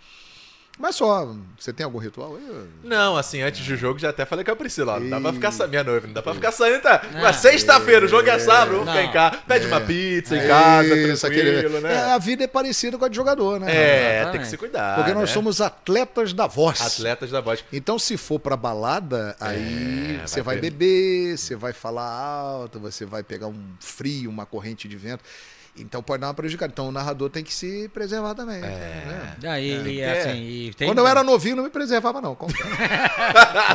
Mas só, você tem algum ritual? Não, assim, antes do jogo já até falei com a Priscila, não dá pra ficar minha noiva, não dá pra ficar saindo, tá? Mas sexta-feira, o jogo é sábado, vamos ficar em casa, pede uma pizza em casa, tranquilo, né? A vida é parecida com a de jogador, né? Tem que se cuidar. Porque nós somos atletas da voz. Atletas da voz. Então, se for pra balada, aí você vai beber, você vai falar alto, você vai pegar um frio, uma corrente de vento. Então pode dar uma prejudicada. Então o narrador tem que se preservar também. Quando eu era novinho, não me preservava, não.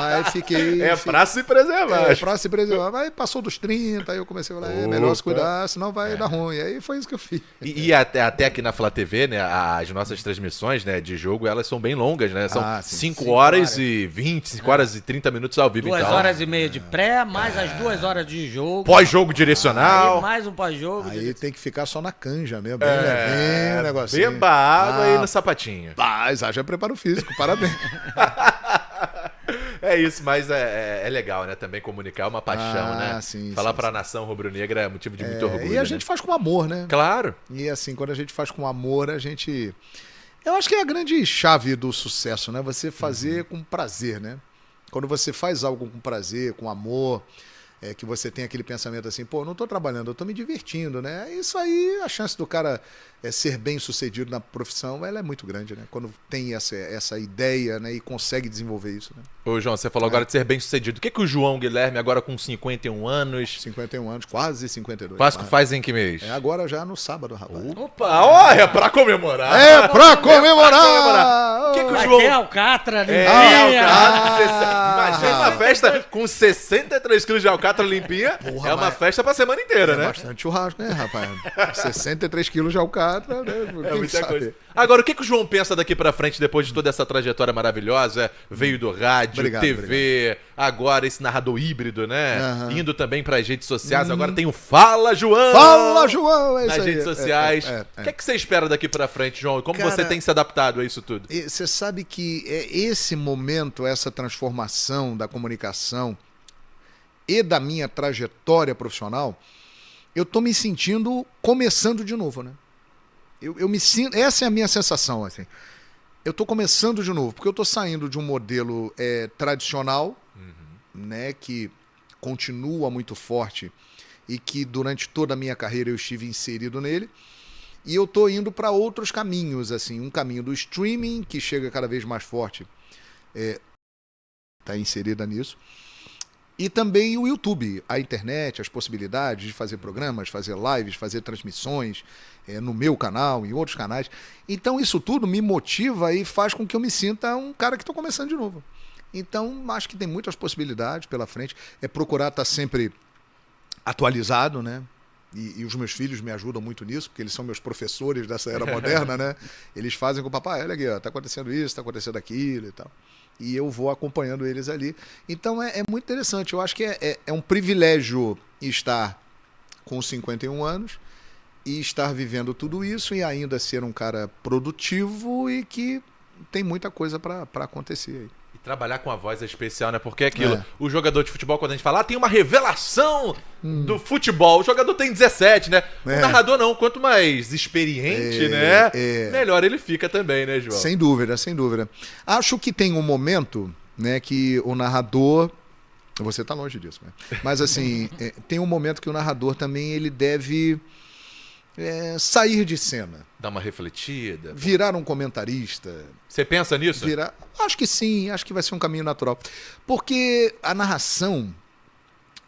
Mas fiquei. Pra se preservar. Pra se preservar. Aí passou dos 30, aí eu comecei a falar, é melhor se cuidar, senão vai dar ruim. Aí foi isso que eu fiz. E até aqui na Flá TV, né, as nossas transmissões, né, de jogo, elas são bem longas, né? São 5 horas e 20, 5 horas e 30 minutos ao vivo. 2 horas e meia de pré, mais as 2 horas de jogo. Pós-jogo direcional. Aí mais um pós-jogo. Aí tem que ficar só na canja mesmo, bem levinho, um negocinho. Beba água aí no sapatinho. Já preparo físico, parabéns. É isso, mas é legal, né? Também comunicar uma paixão, né? Falar pra nação rubro-negra é motivo de muito orgulho. E a gente faz com amor, né? Claro. E assim, quando a gente faz com amor, a gente... Eu acho que é a grande chave do sucesso, né? Você fazer com prazer, né? Quando você faz algo com prazer, com amor... que você tem aquele pensamento assim, pô, não estou trabalhando, eu estou me divertindo, né? Isso aí, a chance do cara ser bem sucedido na profissão, ela é muito grande, né? Quando tem essa ideia, né, e consegue desenvolver isso, né? Ô, João, você falou agora de ser bem sucedido. O que o João Guilherme, agora com 51 anos... 51 anos, quase 52. Faz em que mês? Agora já no sábado, rapaz. Opa, ó, é pra comemorar. É pra comemorar! O que o Vai João... ter alcatra, né? Imagina uma festa com 63 quilos de alcatra limpinha. Porra, é uma mas- festa pra semana inteira, né? Bastante churrasco, né, rapaz? 63 quilos de alcatra, né? É Quem muita sabe? coisa. Agora, o que o João pensa daqui pra frente, depois de toda essa trajetória maravilhosa? Veio do rádio, Obrigado, TV, agora esse narrador híbrido, né? Aham. Indo também pras redes sociais. Agora tem o Fala, João! Fala, João! É isso Nas aí. redes sociais. É. O que você espera daqui pra frente, João? E como Cara, você tem se adaptado a isso tudo? E você sabe que esse momento, essa transformação da comunicação e da minha trajetória profissional, eu tô me sentindo começando de novo, né? Eu me sinto, essa é a minha sensação, assim. Eu tô começando de novo, porque eu tô saindo de um modelo tradicional, né, que continua muito forte e que durante toda a minha carreira eu estive inserido nele. E eu tô indo para outros caminhos, assim, um caminho do streaming, que chega cada vez mais forte, tá inserida nisso, e também o YouTube, a internet, as possibilidades de fazer programas, fazer lives, fazer transmissões no meu canal, em outros canais. Então isso tudo me motiva e faz com que eu me sinta um cara que estou começando de novo. Então acho que tem muitas possibilidades pela frente, procurar estar sempre atualizado, né? E os meus filhos me ajudam muito nisso, porque eles são meus professores dessa era moderna, né? Eles fazem com o papai, olha aqui, ó, tá acontecendo isso, tá acontecendo aquilo e tal. E eu vou acompanhando eles ali. Então é muito interessante. Eu acho que é um privilégio estar com 51 anos e estar vivendo tudo isso e ainda ser um cara produtivo e que tem muita coisa para acontecer aí. E trabalhar com a voz é especial, né? Porque é aquilo, o jogador de futebol, quando a gente fala, tem uma revelação do futebol. O jogador tem 17, né? O narrador não. Quanto mais experiente, né? Melhor ele fica também, né, João? Sem dúvida, sem dúvida. Acho que tem um momento, né, que o narrador... Você tá longe disso, né? Mas assim, tem um momento que o narrador também ele deve sair de cena. Dar uma refletida. Virar um comentarista. Você pensa nisso? Acho que sim, acho que vai ser um caminho natural. Porque a narração,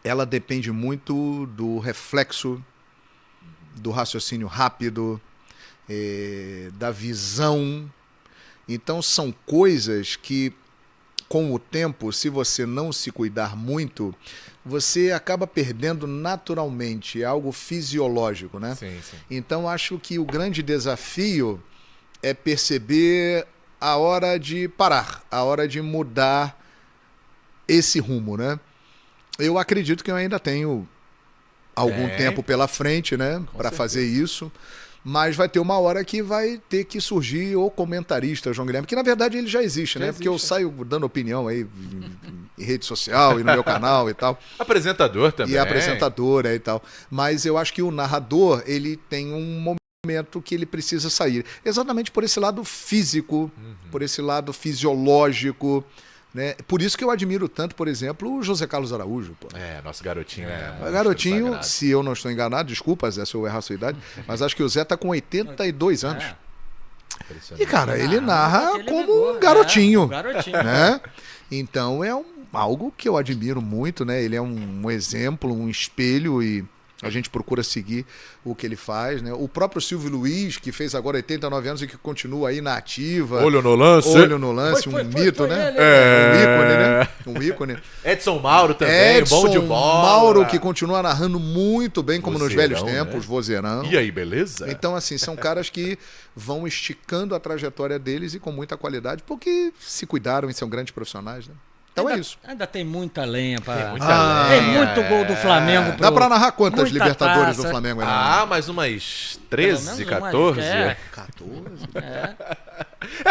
ela depende muito do reflexo, do raciocínio rápido, da visão. Então são coisas que, com o tempo, se você não se cuidar muito, você acaba perdendo naturalmente, é algo fisiológico, né? Sim, sim. Então acho que o grande desafio é perceber a hora de parar, a hora de mudar esse rumo, né? Eu acredito que eu ainda tenho algum tempo pela frente, né, para fazer isso. Mas vai ter uma hora que vai ter que surgir o comentarista, João Guilherme, que na verdade ele já existe, né? Porque eu saio dando opinião aí em rede social e no meu canal e tal. Apresentador também. E apresentador e tal. Mas eu acho que o narrador, ele tem um momento que ele precisa sair. Exatamente por esse lado físico, por esse lado fisiológico, né? Por isso que eu admiro tanto, por exemplo, o José Carlos Araújo. Pô. Nosso garotinho. Garotinho, se eu não estou enganado, desculpa, Zé, se eu errar a sua idade, mas acho que o Zé está com 82 anos. E, cara, ele narra como um garotinho. Né? Então é algo que eu admiro muito, né? Ele é um exemplo, um espelho e a gente procura seguir o que ele faz, né? O próprio Silvio Luiz, que fez agora 89 anos e que continua aí na ativa. Olho no lance. Olho no lance, mito, né? Um ícone, né? Um ícone. Edson Mauro também, bom de bola. Mauro, que continua narrando muito bem, como nos velhos tempos, né? vozeirão. E aí, beleza? Então, assim, são caras que vão esticando a trajetória deles e com muita qualidade, porque se cuidaram e são grandes profissionais, né? Então é isso. Ainda tem muita lenha para. Tem muita lenha. Tem muito gol do Flamengo. Dá pra narrar quantas muita Libertadores taça. do Flamengo aí? Mais umas Pelo 13, menos 14. 14?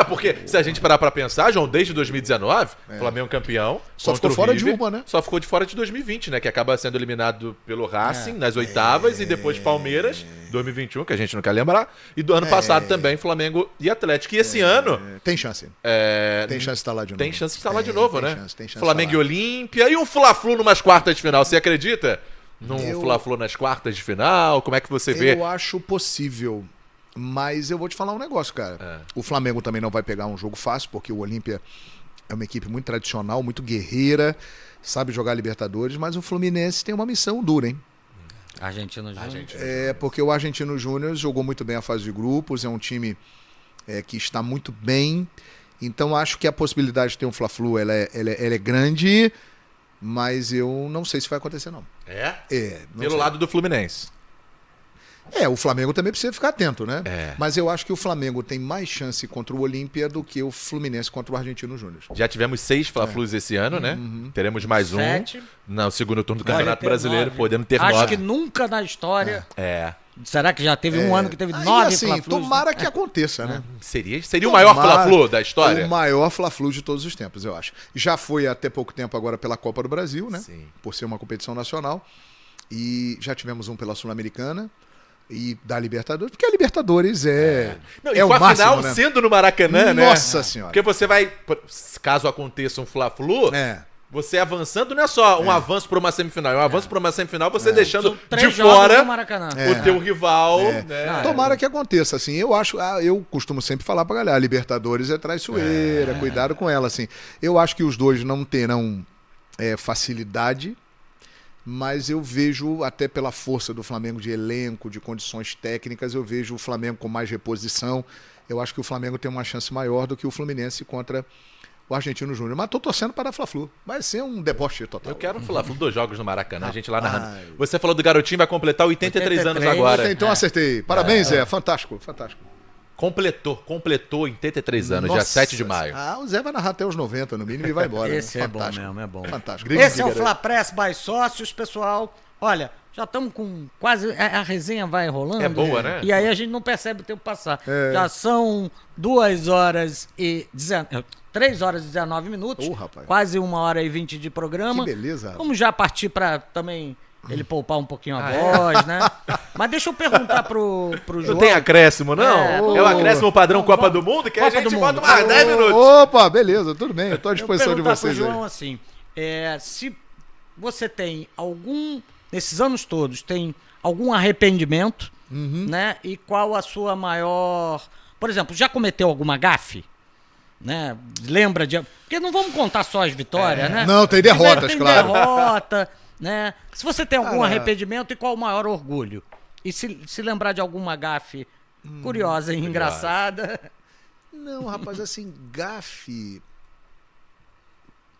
Porque se a gente parar pra pensar, João, desde 2019, Flamengo campeão. Só contra ficou o fora River, de uma, né? Só ficou de fora de 2020, né? Que acaba sendo eliminado pelo Racing nas oitavas e depois Palmeiras, 2021, que a gente não quer lembrar. E do ano passado também, Flamengo e Atlético. E esse ano... Tem chance. Tem chance de estar lá de novo. Tem chance de estar lá de novo, né? Tem chance Flamengo e de Olímpia. E um Fla-Flu numas quartas de final, você acredita? Num Fla-Flu nas quartas de final? Como é que você vê? Eu acho possível. Mas eu vou te falar um negócio, cara. O Flamengo também não vai pegar um jogo fácil, porque o Olímpia é uma equipe muito tradicional, muito guerreira, sabe jogar Libertadores, mas o Fluminense tem uma missão dura, hein? Argentino Júnior. Porque o Argentino Júnior jogou muito bem a fase de grupos, é um time que está muito bem, então acho que a possibilidade de ter um Fla-Flu ela é grande, mas eu não sei se vai acontecer não. Não Pelo sei. lado do Fluminense. O Flamengo também precisa ficar atento, né? É. Mas eu acho que o Flamengo tem mais chance contra o Olímpia do que o Fluminense contra o Argentino Júnior. Já tivemos 6 Fla-Flus esse ano, né? Teremos mais 7. no segundo turno do Pode Campeonato ter Brasileiro, 9. podendo ter Acho 9. que nunca na história. Será que Já teve um ano que teve Aí, 9 assim, Fla-Flus, tomara né? que aconteça, né? seria o maior Fla-Flu da história? O maior Fla-Flu de todos os tempos, eu acho. Já foi até pouco tempo agora pela Copa do Brasil, né? Sim. Por ser uma competição nacional. E já tivemos um pela Sul-Americana e da Libertadores, porque a Libertadores Não, e é o com a máximo, final né? sendo no Maracanã, né? Nossa Senhora. Porque você vai, caso aconteça um Fla-Flu, você avançando não é só um avanço para uma semifinal, é um avanço para uma semifinal, você deixando São 3 de jogos fora no Maracanã. o teu rival. Né? Tomara que aconteça, assim. Eu costumo sempre falar pra galera, a Libertadores é traiçoeira, cuidado com ela, assim. Eu acho que os dois não terão facilidade, mas eu vejo, até pela força do Flamengo de elenco, de condições técnicas, eu vejo o Flamengo com mais reposição. Eu acho que o Flamengo tem uma chance maior do que o Fluminense contra o Argentino Júnior. Mas tô torcendo para a Fla-Flu. Vai ser um deboche total. Eu quero um Fla-Flu 2 jogos no Maracanã, a gente lá narrando. Você falou do garotinho, vai completar 83 anos 83. agora. Então acertei. Parabéns, Zé. Fantástico, fantástico. Completou 83 anos, dia Nossa. 7 de maio. O Zé vai narrar até os 90 no mínimo e vai embora. Esse né? é bom Fantástico. mesmo, é bom. Fantástico. Esse é o Fla-Press by Sócios, pessoal. Olha, já estamos com quase... A resenha vai rolando. É boa, né? E aí a gente não percebe o tempo passar. Já são 2 horas e... 3 horas e 19 minutos. Rapaz. Quase 1 hora e 20 de programa. Que beleza, rapaz. Vamos já partir para também ele poupar um pouquinho a voz, né? Mas deixa eu perguntar pro João. Não tem acréscimo, não? É o acréscimo padrão Não, Copa vamos- do Mundo, que a Copa gente do bota Mundo. mais 10 minutos. Opa, beleza, tudo bem. Eu tô à disposição de perguntar vocês pro João aí. assim, se você tem nesses anos todos, tem algum arrependimento, né? E qual a sua maior... Por exemplo, já cometeu alguma gafe? Né? Lembra de... Porque não vamos contar só as vitórias, né? Não, tem derrotas, tem claro. derrota, né? Se você tem algum Cara, arrependimento e qual o maior orgulho? E se lembrar de alguma gafe curiosa e engraçada... Não, rapaz, assim, gafe...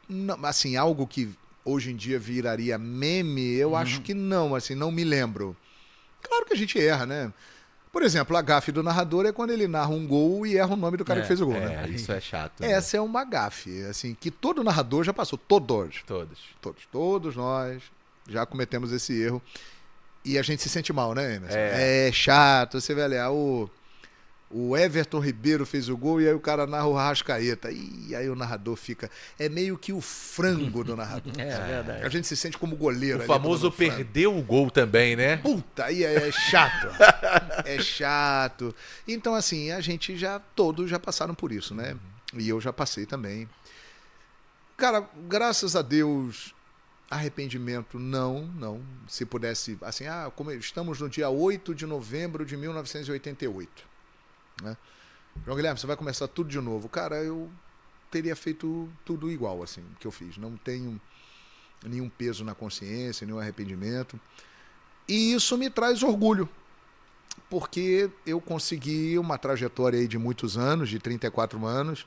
Não, assim, algo que hoje em dia viraria meme, eu acho que não, assim, não me lembro. Claro que a gente erra, né? Por exemplo, a gafe do narrador é quando ele narra um gol e erra o nome do cara que fez o gol, né? Isso é chato. né? Essa é uma gafe, assim, que todo narrador já passou, todos nós já cometemos esse erro e a gente se sente mal, né, Emerson? É chato, você vai olhar, o Everton Ribeiro fez o gol e aí o cara narra o Arrascaeta, e aí o narrador fica, é meio que o frango do narrador. É verdade. A gente se sente como goleiro. O ali, famoso tomando frango. perdeu o gol também, né? Puta, aí é chato. É chato. Então, assim, a gente todos já passaram por isso, né? E eu já passei também. Cara, graças a Deus, arrependimento, não. Se pudesse, assim, como estamos no dia 8 de novembro de 1988. Né? João Guilherme, você vai começar tudo de novo. Cara, eu teria feito tudo igual, assim, que eu fiz. Não tenho nenhum peso na consciência, nenhum arrependimento. E isso me traz orgulho, porque eu consegui uma trajetória aí de muitos anos, de 34 anos,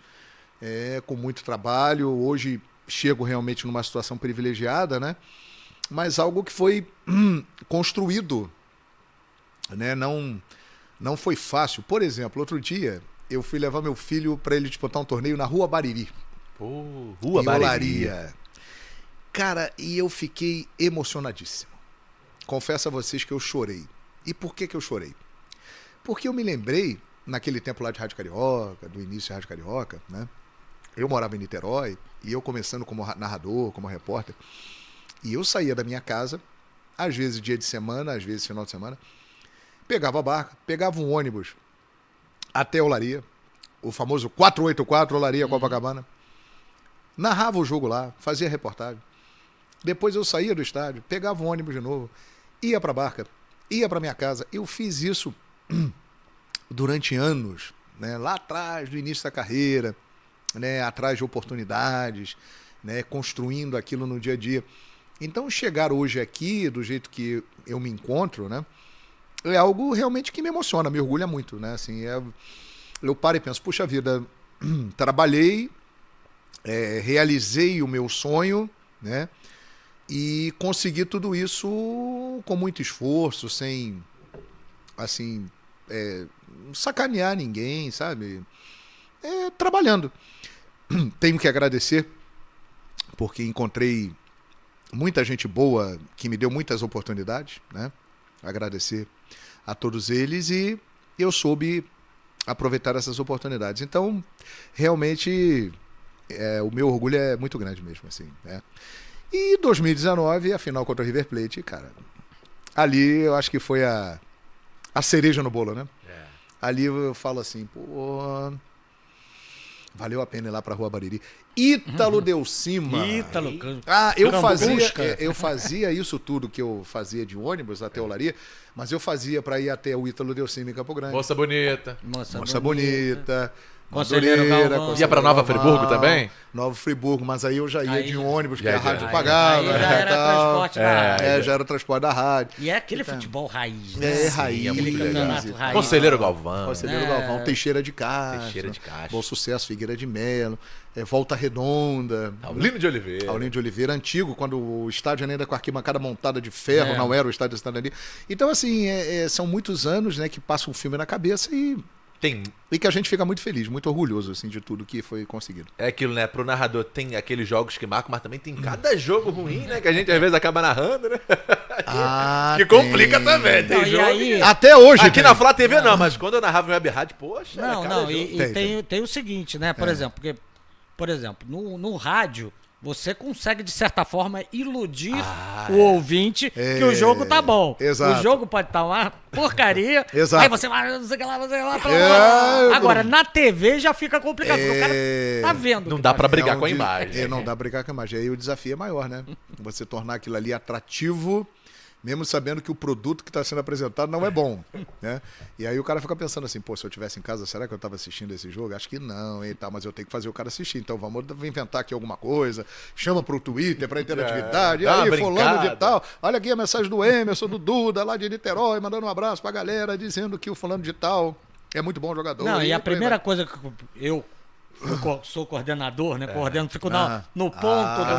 com muito trabalho. Hoje chego realmente numa situação privilegiada, né? Mas algo que foi construído, né? Não foi fácil. Por exemplo, outro dia eu fui levar meu filho para ele disputar um torneio na Rua Bariri. Rua em Bariri. Olaria. Cara, e eu fiquei emocionadíssimo. Confesso a vocês que eu chorei. E por que eu chorei? Porque eu me lembrei, naquele tempo lá de Rádio Carioca, do início da Rádio Carioca, né? Eu morava em Niterói, e eu começando como narrador, como repórter, e eu saía da minha casa, às vezes dia de semana, às vezes final de semana, pegava a barca, pegava um ônibus até Olaria, o famoso 484 Olaria, Copacabana, narrava o jogo lá, fazia reportagem. Depois eu saía do estádio, pegava um ônibus de novo, ia para a barca, ia para minha casa. Eu fiz isso durante anos, né? Lá atrás, do início da carreira, né, atrás de oportunidades, né, construindo aquilo no dia a dia. Então, chegar hoje aqui, do jeito que eu me encontro, né, é algo realmente que me emociona, me orgulha muito, né? Assim, eu paro e penso, puxa vida, trabalhei, realizei o meu sonho, né? E consegui tudo isso com muito esforço, sem, assim, sacanear ninguém, sabe? Trabalhando. Tenho que agradecer, porque encontrei muita gente boa que me deu muitas oportunidades, né? Agradecer a todos eles e eu soube aproveitar essas oportunidades. Então, realmente, o meu orgulho é muito grande mesmo, assim, né? E 2019, a final contra o River Plate, cara, ali eu acho que foi a cereja no bolo, né? Ali eu falo assim, pô, valeu a pena ir lá pra Rua Bariri. Ítalo Delcima. Ítalo. Eu fazia isso tudo que eu fazia de ônibus até Olaria, mas eu fazia pra ir até o Ítalo Delcima em Campo Grande. Moça bonita. Moça bonita. Conselheiro Galvão. Ia pra Nova Friburgo também? Nova Friburgo, mas aí eu já ia de já- ônibus, que já a ia. rádio pagava. Aí já era transporte da rádio. Já era o transporte da rádio. E é aquele futebol raiz, né? Raiz. Aquele muito campeonato legal. raiz. Conselheiro Galvão. Conselheiro Galvão, Teixeira de Castro. Teixeira de Castro. Bom Sucesso, Figueira de Melo, Volta Redonda. Aulino de Oliveira. Aulino de Oliveira, antigo, quando o estádio ainda com a arquibancada montada de ferro, não era o estádio da Cidadania. Então, assim, são muitos anos, né, que passa um filme na cabeça e que a gente fica muito feliz, muito orgulhoso, assim, de tudo que foi conseguido. É aquilo, né? Pro narrador tem aqueles jogos que marcam, mas também tem cada jogo ruim, né? Que a gente às vezes acaba narrando, né? Que complica também. Tem Não, e jogo. aí- Até hoje. Aqui tem. na Flá TV não, mas quando eu narrava em Web Rádio, poxa. Não, era cada não, jogo. e tem o seguinte, né? Por exemplo, porque, por exemplo, no rádio, você consegue, de certa forma, iludir o ouvinte que o jogo tá bom. Exato. O jogo pode estar uma porcaria. Exato. Aí você vai, não sei o que lá, não sei o que lá. Agora, na TV já fica complicado, porque o cara tá vendo. Não que dá tá pra vendo. brigar um com a de- imagem. Não dá pra brigar com a imagem. Aí o desafio é maior, né? Você tornar aquilo ali atrativo, mesmo sabendo que o produto que está sendo apresentado não é bom, né? E aí o cara fica pensando assim, pô, se eu estivesse em casa, será que eu estava assistindo esse jogo? Acho que não, hein, tá, mas eu tenho que fazer o cara assistir, então vamos inventar aqui alguma coisa, chama pro Twitter, pra interatividade, dá aí uma fulano brincada. de tal, olha aqui a mensagem do Emerson, do Duda, lá de Niterói, mandando um abraço pra galera, dizendo que o fulano de tal é muito bom jogador. Não, e a por aí primeira vai. coisa que eu sou coordenador, né? Coordeno, fico no ponto do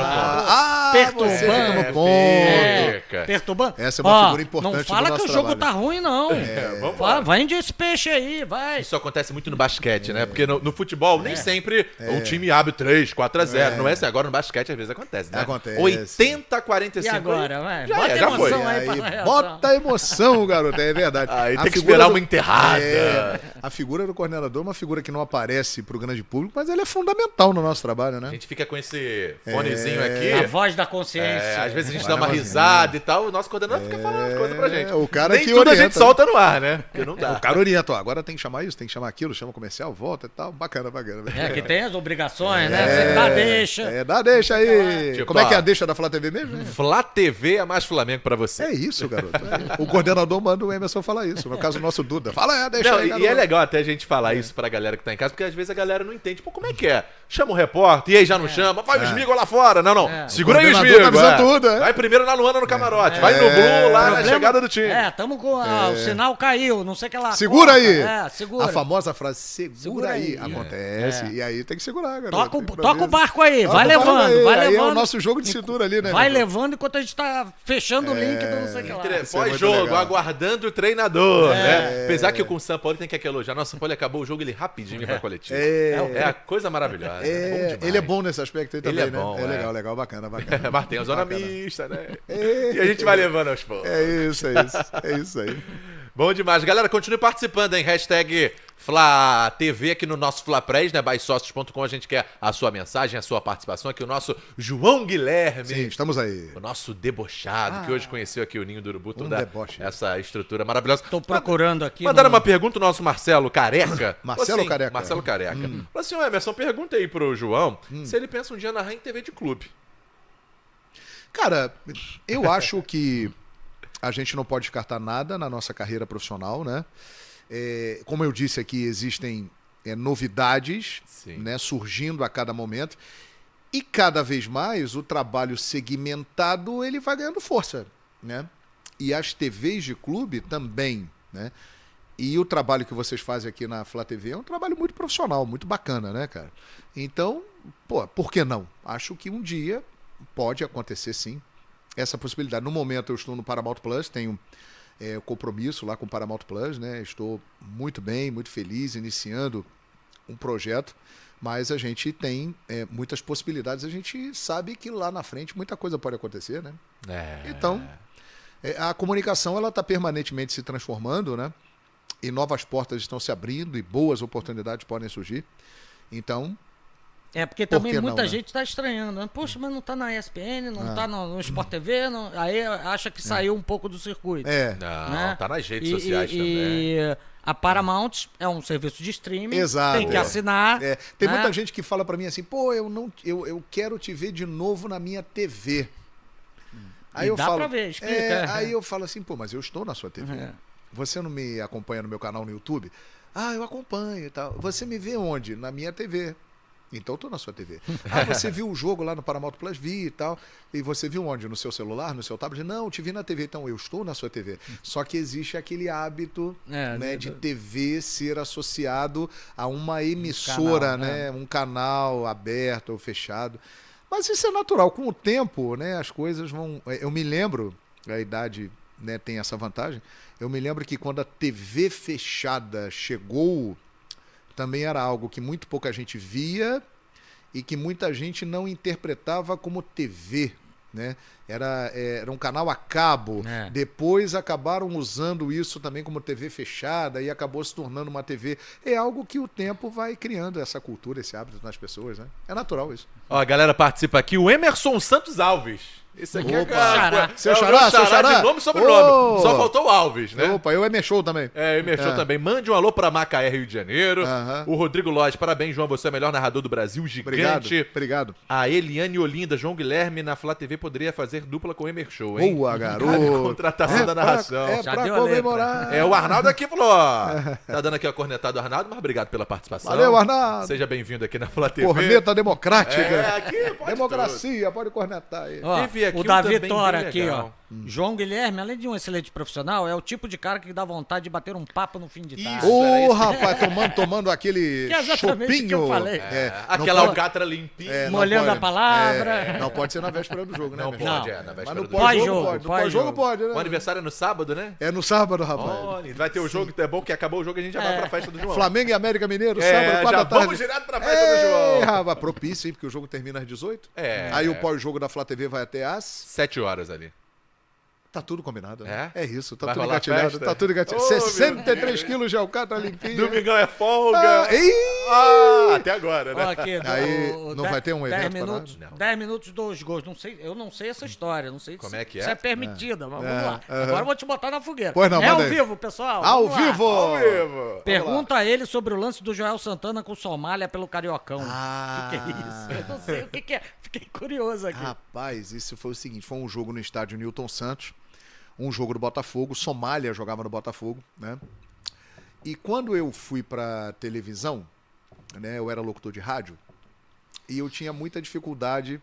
você fica perturbando. no ponto. Perturbando. Essa é uma figura importante Não do fala que nosso o jogo trabalho. tá ruim, não. vambora. Vende esse peixe aí, vai. Isso acontece muito no basquete, né? Porque no futebol, nem sempre um time abre 3, 4-0. Não é assim. Agora no basquete, às vezes acontece, né? Acontece. 80-45. E agora, vai? Já Bota é, já foi. emoção aí Aí, pra reação. bota emoção, garoto, é verdade. Aí A tem que figura esperar do- uma enterrada. A figura do coordenador é uma figura que não aparece pro grande público, mas ela é fundamental no nosso trabalho, A né? gente fica com esse fonezinho A aqui. voz da consciência. Às vezes a gente Vai dá uma na vozinha. risada e tal, o nosso coordenador fica falando as coisas pra gente. o cara Nem que tudo a orienta. gente solta no ar, né? Porque não dá. O cara orienta, ó, agora tem que chamar isso, tem que chamar aquilo, chama comercial, volta e tal. Bacana. Que tem as obrigações, né? Você dá deixa. Dá deixa aí. Tipo, Como é que é ó, a deixa da Flá TV mesmo? Flá TV é mais Flamengo pra você. É isso, garoto. O coordenador manda o Emerson falar isso. No caso, o nosso Duda. Fala, deixa Não, aí, e garoto. é legal até a gente falar isso pra galera que tá em casa, porque às vezes a galera não entende. Pô, como é que é? Chama o repórter, e aí já não chama, faz o esmigo lá fora. Não. Segura aí o O esmigo. coordenador tá avisando tudo, é. Vai primeiro na Luana no camarote, vai no Blue lá na Problema- chegada do time. Tamo com. O sinal caiu, não sei o que lá. Segura Corta. aí. Segura. A famosa frase, segura aí. aí. Acontece. E aí tem que segurar, garoto. Toca, Tem que toca o barco aí, Toca vai o barco levando, aí. vai Aí levando. é o nosso jogo de cintura ali, né? Vai meu? levando enquanto a gente tá fechando o link do não sei o que lá. Isso é muito Pós-jogo, legal. aguardando o treinador, né? Apesar que com o São Paulo tem que elogiar. Nossa, o São Paulo acabou o jogo, ele rapidinho pra coletiva. É a coisa maravilhosa. É bom demais. Ele é bom nesse aspecto aí também, Ele é né? bom, É legal, bacana. Mas tem a zona Bacana. mista, né? E a gente vai levando aos poucos. É isso. É isso aí. Bom demais. Galera, continue participando, hein? Hashtag FlaTV aqui no nosso FlaPress, né? Baisócios.com. A gente quer a sua mensagem, a sua participação aqui. O nosso João Guilherme. Sim, estamos aí. O nosso debochado, que hoje conheceu aqui o Ninho do Urubu, toda deboche. essa estrutura maravilhosa. Tô procurando aqui. Mandaram uma pergunta o nosso Marcelo Careca. Marcelo Careca. Marcelo Careca. Falou assim, ô Emerson, pergunta aí pro João se ele pensa um dia narrar em TV de clube. Cara, eu acho que a gente não pode descartar nada na nossa carreira profissional, né? Como eu disse aqui, existem novidades, Sim. né, surgindo a cada momento. E cada vez mais o trabalho segmentado ele vai ganhando força, né? E as TVs de clube também, né? E o trabalho que vocês fazem aqui na Flá TV é um trabalho muito profissional, muito bacana, né, cara? Então, pô, por que não? Acho que um dia pode acontecer, sim, essa possibilidade. No momento eu estou no Paramount Plus, tenho compromisso lá com o Paramount Plus, né? Estou muito bem, muito feliz, iniciando um projeto, mas a gente tem muitas possibilidades. A gente sabe que lá na frente muita coisa pode acontecer, né? Então, a comunicação ela está permanentemente se transformando, né? E novas portas estão se abrindo e boas oportunidades podem surgir. Então, Porque Por também que não, muita né? gente está estranhando, né? Poxa, mas não tá na ESPN, não tá no Sport TV, aí acha que saiu um pouco do circuito. Não, né? tá nas redes sociais também. E a Paramount é um serviço de streaming, Exato, tem que assinar. tem né? muita gente que fala pra mim assim, pô, eu quero te ver de novo na minha TV. Aí E eu dá falo, pra ver, explica. aí eu falo assim, pô, mas eu estou na sua TV. Você não me acompanha no meu canal no YouTube? Ah, eu acompanho e tal. Você me vê onde? Na minha TV. Então eu tô na sua TV. Ah, você viu o jogo lá no Paramount Plus? Vi e tal. E você viu onde? No seu celular, no seu tablet? Não, eu te vi na TV. Então eu estou na sua TV. Só que existe aquele hábito né, de TV ser associado a uma emissora, canal, né? Um canal aberto ou fechado. Mas isso é natural. Com o tempo, né, as coisas vão... Eu me lembro, a idade né, tem essa vantagem, eu me lembro que quando a TV fechada chegou... também era algo que muito pouca gente via e que muita gente não interpretava como TV, né? Era um canal a cabo. Depois acabaram usando isso também como TV fechada e acabou se tornando uma TV. É algo que o tempo vai criando essa cultura, esse hábito nas pessoas, né? É natural isso. Ó, a galera participa aqui. O Emerson Santos Alves. Esse aqui Opa. Xará. Seu o xará, meu seu xará. de nome e sobrenome. Ô. Só faltou o Alves, né? Opa, eu Show também. É, Emerson também. Mande um alô pra Macaé, Rio de Janeiro. Aham. O Rodrigo Lodge, parabéns, João. Você é o melhor narrador do Brasil, gigante. Obrigado. A Eliane Olinda, João Guilherme na Flá TV poderia fazer dupla com o Emer Show, hein? Boa, garoto. Contratação da narração. Já pra deu a comemorar. O Arnaldo aqui falou, ó. Tá dando aqui a cornetada do Arnaldo, mas obrigado pela participação. Valeu, Arnaldo. Seja bem-vindo aqui na Flá TV. Corneta democrática. Aqui pode Democracia, pode cornetar aí. Ó, Teve aqui o um da também Vitória bem aqui, legal. ó. João Guilherme, além de um excelente profissional, é o tipo de cara que dá vontade de bater um papo no fim de tarde. Isso. era Ô, rapaz, tomando aquele Que é exatamente o que eu chopinho. falei. Aquela não alcatra limpinha. não Molhando pode- a palavra. não pode ser na véspera do jogo, né? Não meu pode, irmão? na Mas véspera no do pós-jogo jogo. pode. No Pós-jogo. pós-jogo pode, né? O aniversário é no sábado, né? É no sábado, rapaz. Olha, vai ter o jogo, é bom que acabou o jogo e a gente já vai pra festa do João. Flamengo e América Mineiro, É, sábado, 4 já da tarde. vamos direto pra festa do João. Rapaz, propício, hein? Porque o jogo termina às 18. É. Aí o pós-jogo da Flá TV vai até às... 7 horas ali. Tá tudo combinado, né? É? É isso, tá Vai tudo rolar engatilhado. festa? Tá tudo engatilhado. Ô, meu 63 quilos de alcatra limpinho. Domingão é folga. Até agora, né? Ó, aqui, Aí, não vai ter um 10 evento pra minutos, nada? Não. 10 minutos, 2 gols. Eu não sei essa história, não sei Como se é que é? isso é permitida, mas vamos lá. aham. Agora eu vou te botar na fogueira. Pois não, é ao manda aí. vivo, pessoal. Ao vamos lá. vivo! Ao vivo. Pergunta a ele sobre o lance do Joel Santana com Somália pelo Cariocão. Ah. O que é isso? Eu não sei o que é. Fiquei curioso aqui. Rapaz, isso foi o seguinte, foi um jogo no estádio Newton Santos, um jogo do Botafogo, Somália jogava no Botafogo, né? E quando eu fui pra televisão, né, eu era locutor de rádio, e eu tinha muita dificuldade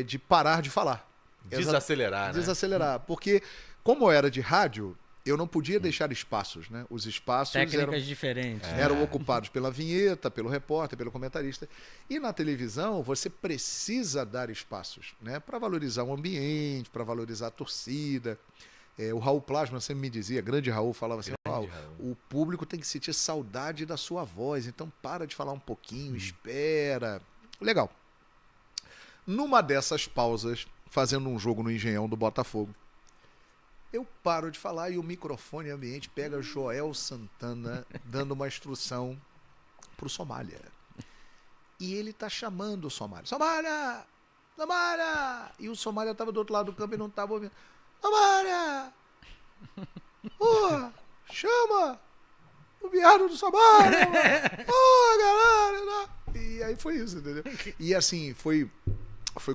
de parar de falar. Desacelerar, né? Desacelerar, porque como eu era de rádio, eu não podia deixar espaços, né? Os espaços Técnicas diferentes. eram ocupados pela vinheta, pelo repórter, pelo comentarista. E na televisão, você precisa dar espaços, né? Para valorizar o ambiente, para valorizar a torcida. O Raul Plasma sempre me dizia, grande Raul, falava assim, Raul. o público tem que sentir saudade da sua voz, então para de falar um pouquinho, espera. Legal. Numa dessas pausas, fazendo um jogo no Engenhão do Botafogo, eu paro de falar e o microfone ambiente pega Joel Santana dando uma instrução pro Somália. E ele tá chamando o Somália. Somália! Somália! E o Somália tava do outro lado do campo e não tava ouvindo. Somália! Chama! O viado do Somália! Galera! E aí foi isso, entendeu? E assim, foi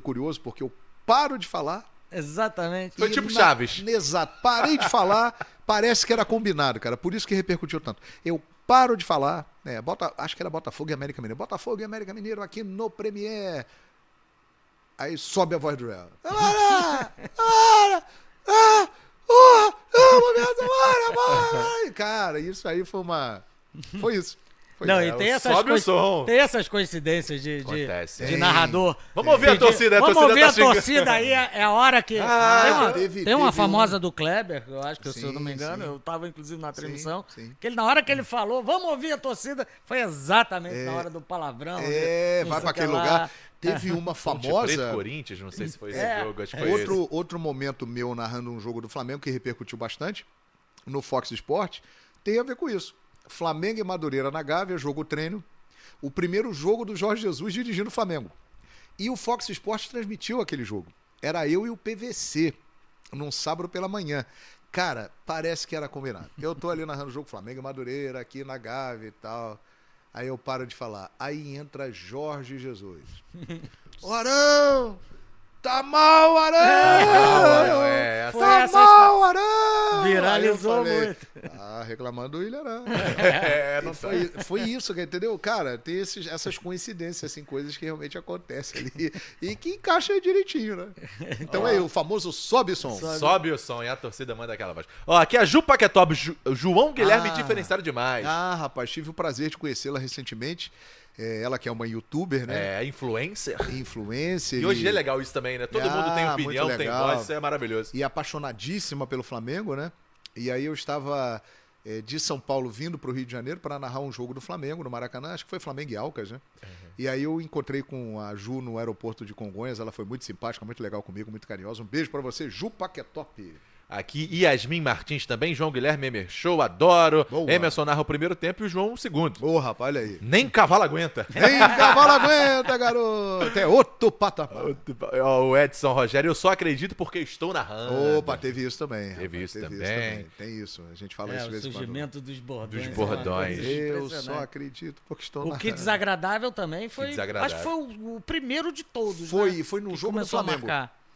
curioso porque eu paro de falar. Exatamente. Foi tipo Chaves. Exato. Parei de falar, parece que era combinado, cara. Por isso que repercutiu tanto. Eu paro de falar, acho que era Botafogo e América Mineiro. Botafogo e América Mineiro aqui no Premier. Aí sobe a voz do Real. Cara, isso aí foi isso. Não, e tem sobe o som. Tem essas coincidências de narrador. Vamos ouvir a torcida. Vamos ouvir a torcida aí, é a hora que... tem uma teve famosa do Kleber, eu acho que, se eu não me engano, eu estava inclusive na transmissão, que na hora que ele falou, vamos ouvir a torcida, foi exatamente na hora do palavrão. Vai pra aquele lugar. Teve uma famosa... Preto Corinthians, não sei se foi esse jogo, acho que foi outro momento meu narrando um jogo do Flamengo que repercutiu bastante no Fox Sport, tem a ver com isso. Flamengo e Madureira na Gávea, jogo treino. O primeiro jogo do Jorge Jesus dirigindo o Flamengo. E o Fox Sport transmitiu aquele jogo. Era eu e o PVC, num sábado pela manhã. Cara, parece que era combinado. Eu tô ali narrando o jogo Flamengo e Madureira, aqui na Gávea e tal. Aí eu paro de falar. Aí entra Jorge Jesus. O Arão! Tá mal, Arão! Tá mal, Arão! Viralizou muito. Reclamando do Ilharão. Foi isso, entendeu? Cara, tem essas coincidências, assim, coisas que realmente acontecem ali e que encaixam direitinho, né? Então aí, o famoso sobe som. Sobe o som e a torcida manda aquela voz. Aqui é a Ju Paquetop, João Guilherme diferenciado demais. Rapaz, tive o prazer de conhecê-la recentemente. Ela que é uma youtuber, né? Influencer. Influencer. E hoje é legal isso também, né? Todo mundo tem opinião, tem voz, isso é maravilhoso. E apaixonadíssima pelo Flamengo, né? E aí eu estava de São Paulo vindo para o Rio de Janeiro para narrar um jogo do Flamengo no Maracanã, acho que foi Flamengo e Alcas, né? E aí eu encontrei com a Ju no aeroporto de Congonhas, ela foi muito simpática, muito legal comigo, muito carinhosa. Um beijo para você, Ju Paquetop. Aqui, Yasmin Martins também, João Guilherme Emer Show, adoro. Boa. Emerson narra o primeiro tempo e o João o segundo. Rapaz, olha aí. Nem cavalo aguenta. Nem cavalo aguenta, garoto. É outro patamar. O Edson Rogério, eu só acredito porque estou narrando. Teve isso também. Teve isso também. Tem isso, a gente fala isso às vezes. O surgimento dos bordões. Dos bordões. Eu só acredito porque estou narrando. O que desagradável também foi... Desagradável. Acho que foi o primeiro de todos, Foi num jogo do Flamengo.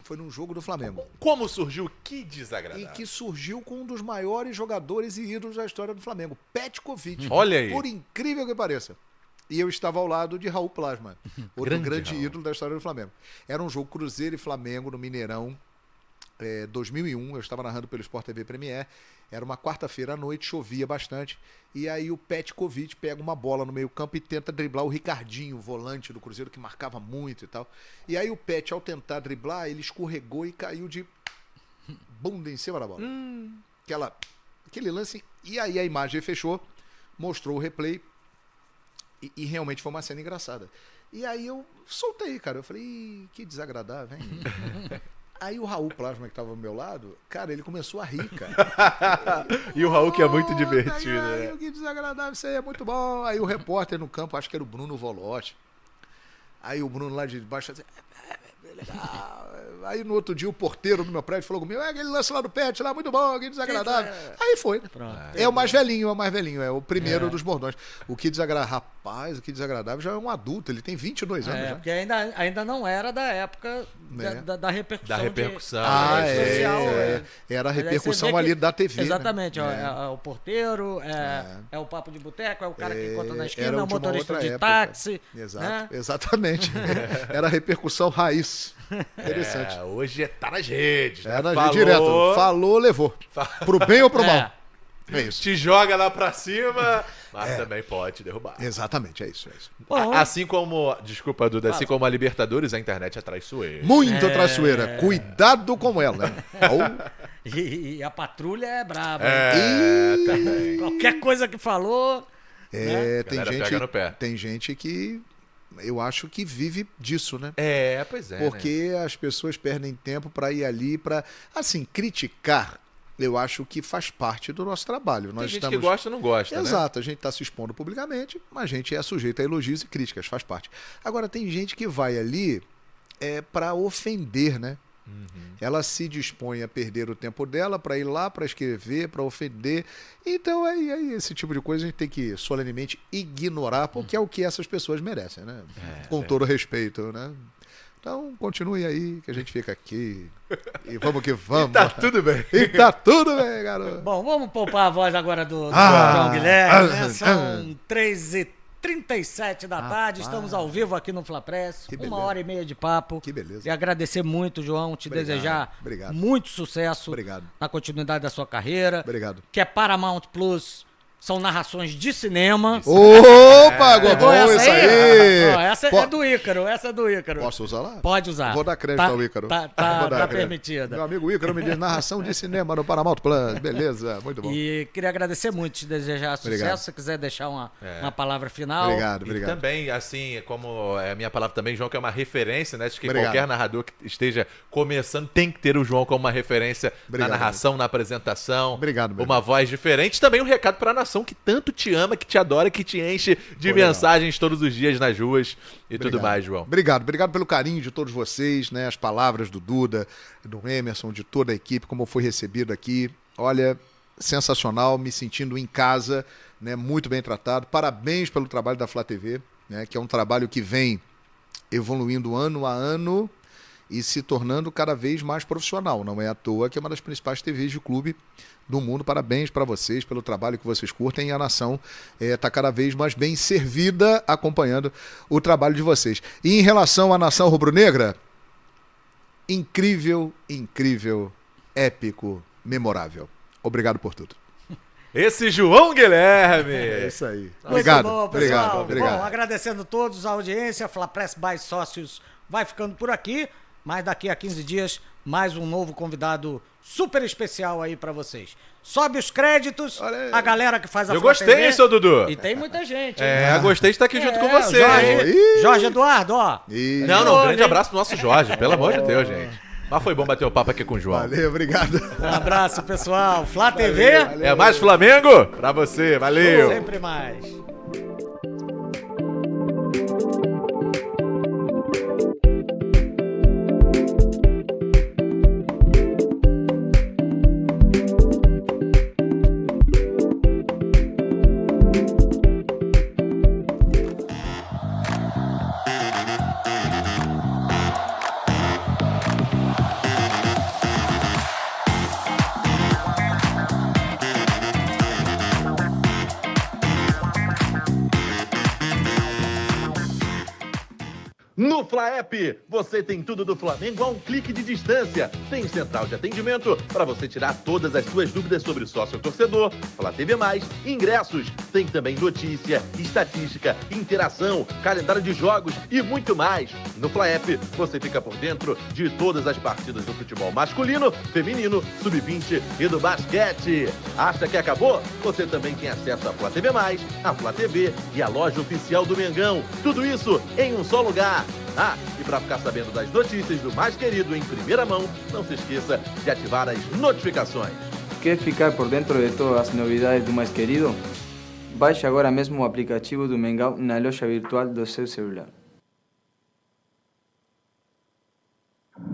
Foi num jogo do Flamengo. Como surgiu? Que desagradável. E que surgiu com um dos maiores jogadores e ídolos da história do Flamengo, Petkovic. Olha aí. Por incrível que pareça. E eu estava ao lado de Raul Plasma, outro grande ídolo da história do Flamengo. Era um jogo Cruzeiro e Flamengo no Mineirão, 2001. Eu estava narrando pelo Sport TV Premier. Era uma quarta-feira à noite, chovia bastante. E aí o Petkovic pega uma bola no meio campo e tenta driblar o Ricardinho, o volante do Cruzeiro, que marcava muito e tal. E aí o Pet, ao tentar driblar, ele escorregou e caiu de bunda em cima da bola. Aquele lance. E aí a imagem fechou, mostrou o replay. E realmente foi uma cena engraçada. E aí eu soltei, cara. Eu falei, que desagradável, hein? Aí o Raul Plasma, que estava ao meu lado, cara, ele começou a rir, cara. E o Raul que é muito divertido, né? Que desagradável, isso aí é muito bom. Aí o repórter no campo, acho que era o Bruno Volotti. Aí o Bruno lá de baixo fazia... legal. Aí no outro dia o porteiro do meu prédio falou comigo, aquele lance lá do Pet lá, muito bom, que desagradável. Aí foi. É o mais velhinho, é o primeiro dos bordões. O que desagradável, rapaz, o que desagradável já é um adulto, ele tem 22 anos já. Porque ainda não era da época da repercussão. Da repercussão. Social. Era a repercussão ali da TV. Exatamente, né? É o porteiro, é o papo de boteco, é o cara que encontra na esquina, é o motorista de táxi. Exatamente. Era a repercussão raiz. Interessante. Hoje tá nas redes. Né? Direto. Falou, levou. Pro bem ou pro mal. É isso. Te joga lá pra cima, mas também pode derrubar. Exatamente, é isso. Bom, assim como, desculpa, Duda, assim como a Libertadores, a internet é traiçoeira. Muito traiçoeira. Cuidado com ela, né? E a patrulha é braba. Também. Qualquer coisa que falou... Tem gente que... Eu acho que vive disso, né? Pois é. Porque as pessoas perdem tempo para ir ali para, assim, criticar. Eu acho que faz parte do nosso trabalho. Tem gente que gosta ou não gosta, Exato, a gente está se expondo publicamente, mas a gente é sujeito a elogios e críticas, faz parte. Agora, tem gente que vai ali para ofender, né? Ela se dispõe a perder o tempo dela para ir lá, para escrever, para ofender. Então, aí esse tipo de coisa a gente tem que solenemente ignorar, porque é o que essas pessoas merecem, né? Com todo respeito, né? Então, continue aí, que a gente fica aqui. E vamos que vamos. Tá tudo bem. E tá tudo bem, garoto. Bom, vamos poupar a voz agora do João Guilherme, né? São 3h37 da tarde, estamos ao vivo aqui no Flapress, Que 1h30 de papo. Que beleza. E agradecer muito, João, te desejar obrigado. muito sucesso Obrigado. na continuidade da sua carreira. Obrigado. Que é Paramount Plus, são narrações de cinema. Opa, Pegou bom isso aí. Ó, essa é do Ícaro, essa é do Ícaro. Posso usar lá? Pode usar. Vou dar crédito ao Ícaro. Tá Vou dar crédito. permitida. Meu amigo Ícaro me diz narração de cinema no Paramount Plus. Beleza, muito bom. E queria agradecer muito, te desejar sucesso. Obrigado. Se você quiser deixar uma palavra final. Obrigado, E obrigado. também, assim, como é a minha palavra também, João, que é uma referência, né? De que Obrigado. qualquer narrador que esteja começando tem que ter o João como uma referência Obrigado, na narração, na apresentação. Obrigado, meu uma voz diferente. Também um recado para a nação que tanto te ama, que te adora, que te enche de Legal. mensagens todos os dias nas ruas e tudo Obrigado. mais, João. Obrigado pelo carinho de todos vocês, né? As palavras do Duda, do Emerson, de toda a equipe, como foi recebido aqui. Olha, sensacional, me sentindo em casa, né? Muito bem tratado. Parabéns pelo trabalho da Flá TV, né? Que é um trabalho que vem evoluindo ano a ano e se tornando cada vez mais profissional. Não é à toa que é uma das principais TVs de clube do mundo. Parabéns para vocês pelo trabalho que vocês curtem e a nação está cada vez mais bem servida acompanhando o trabalho de vocês. E em relação à nação rubro-negra, incrível, épico, memorável. Obrigado por tudo. Esse João Guilherme. É isso aí. Muito Obrigado, bom, pessoal. obrigado. Bom, agradecendo a todos a audiência. Flapress by Sócios vai ficando por aqui, mas daqui a 15 dias mais um novo convidado super especial aí pra vocês. Sobe os créditos, Olha aí. a galera que faz a Eu Flá gostei, TV. hein, seu Dudu? E tem muita gente. É, gostei de estar aqui junto com você. Jorge, hein? Jorge Eduardo, ó. E... Não, Hoje, grande hein? abraço pro nosso Jorge, pelo amor de Deus, gente. Mas foi bom bater o papo aqui com o João. Valeu, obrigado. Um abraço, pessoal. Flá TV, É mais Flamengo pra você, valeu. sempre mais. No FlaApp, você tem tudo do Flamengo a um clique de distância. Tem central de atendimento para você tirar todas as suas dúvidas sobre sócio-torcedor, Flá TV+, ingressos. Tem também notícia, estatística, interação, calendário de jogos e muito mais. No FlaApp, você fica por dentro de todas as partidas do futebol masculino, feminino, sub-20 e do basquete. Acha que acabou? Você também tem acesso à Flá TV+, a Flá TV e a loja oficial do Mengão. Tudo isso em um só lugar. Ah, e para ficar sabendo das notícias do mais querido em primeira mão, não se esqueça de ativar as notificações. Quer ficar por dentro de todas as novidades do mais querido? Baixe agora mesmo o aplicativo do Mengão na loja virtual do seu celular.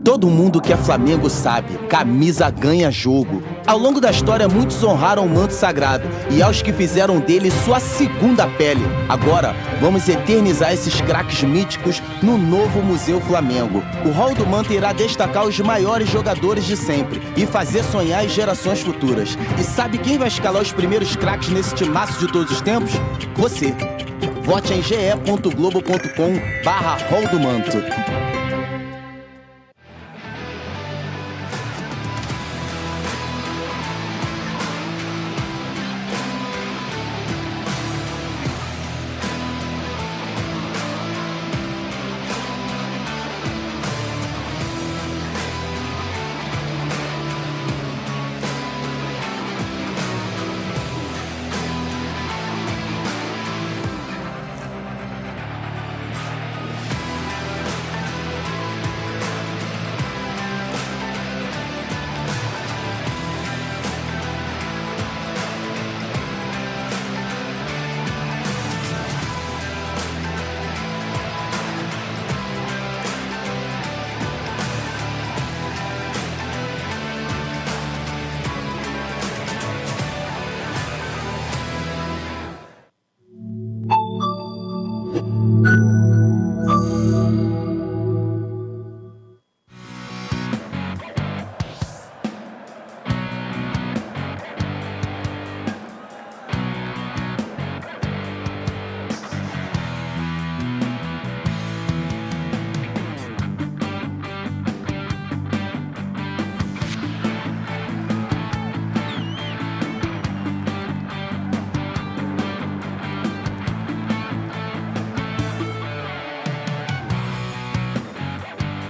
Todo mundo que é Flamengo sabe, camisa ganha jogo. Ao longo da história, muitos honraram o manto sagrado e aos que fizeram dele sua segunda pele. Agora, vamos eternizar esses craques míticos no novo Museu Flamengo. O Hall do Manto irá destacar os maiores jogadores de sempre e fazer sonhar as gerações futuras. E sabe quem vai escalar os primeiros craques nesse timaço de todos os tempos? Você. Vote em ge.globo.com/Hall do Manto.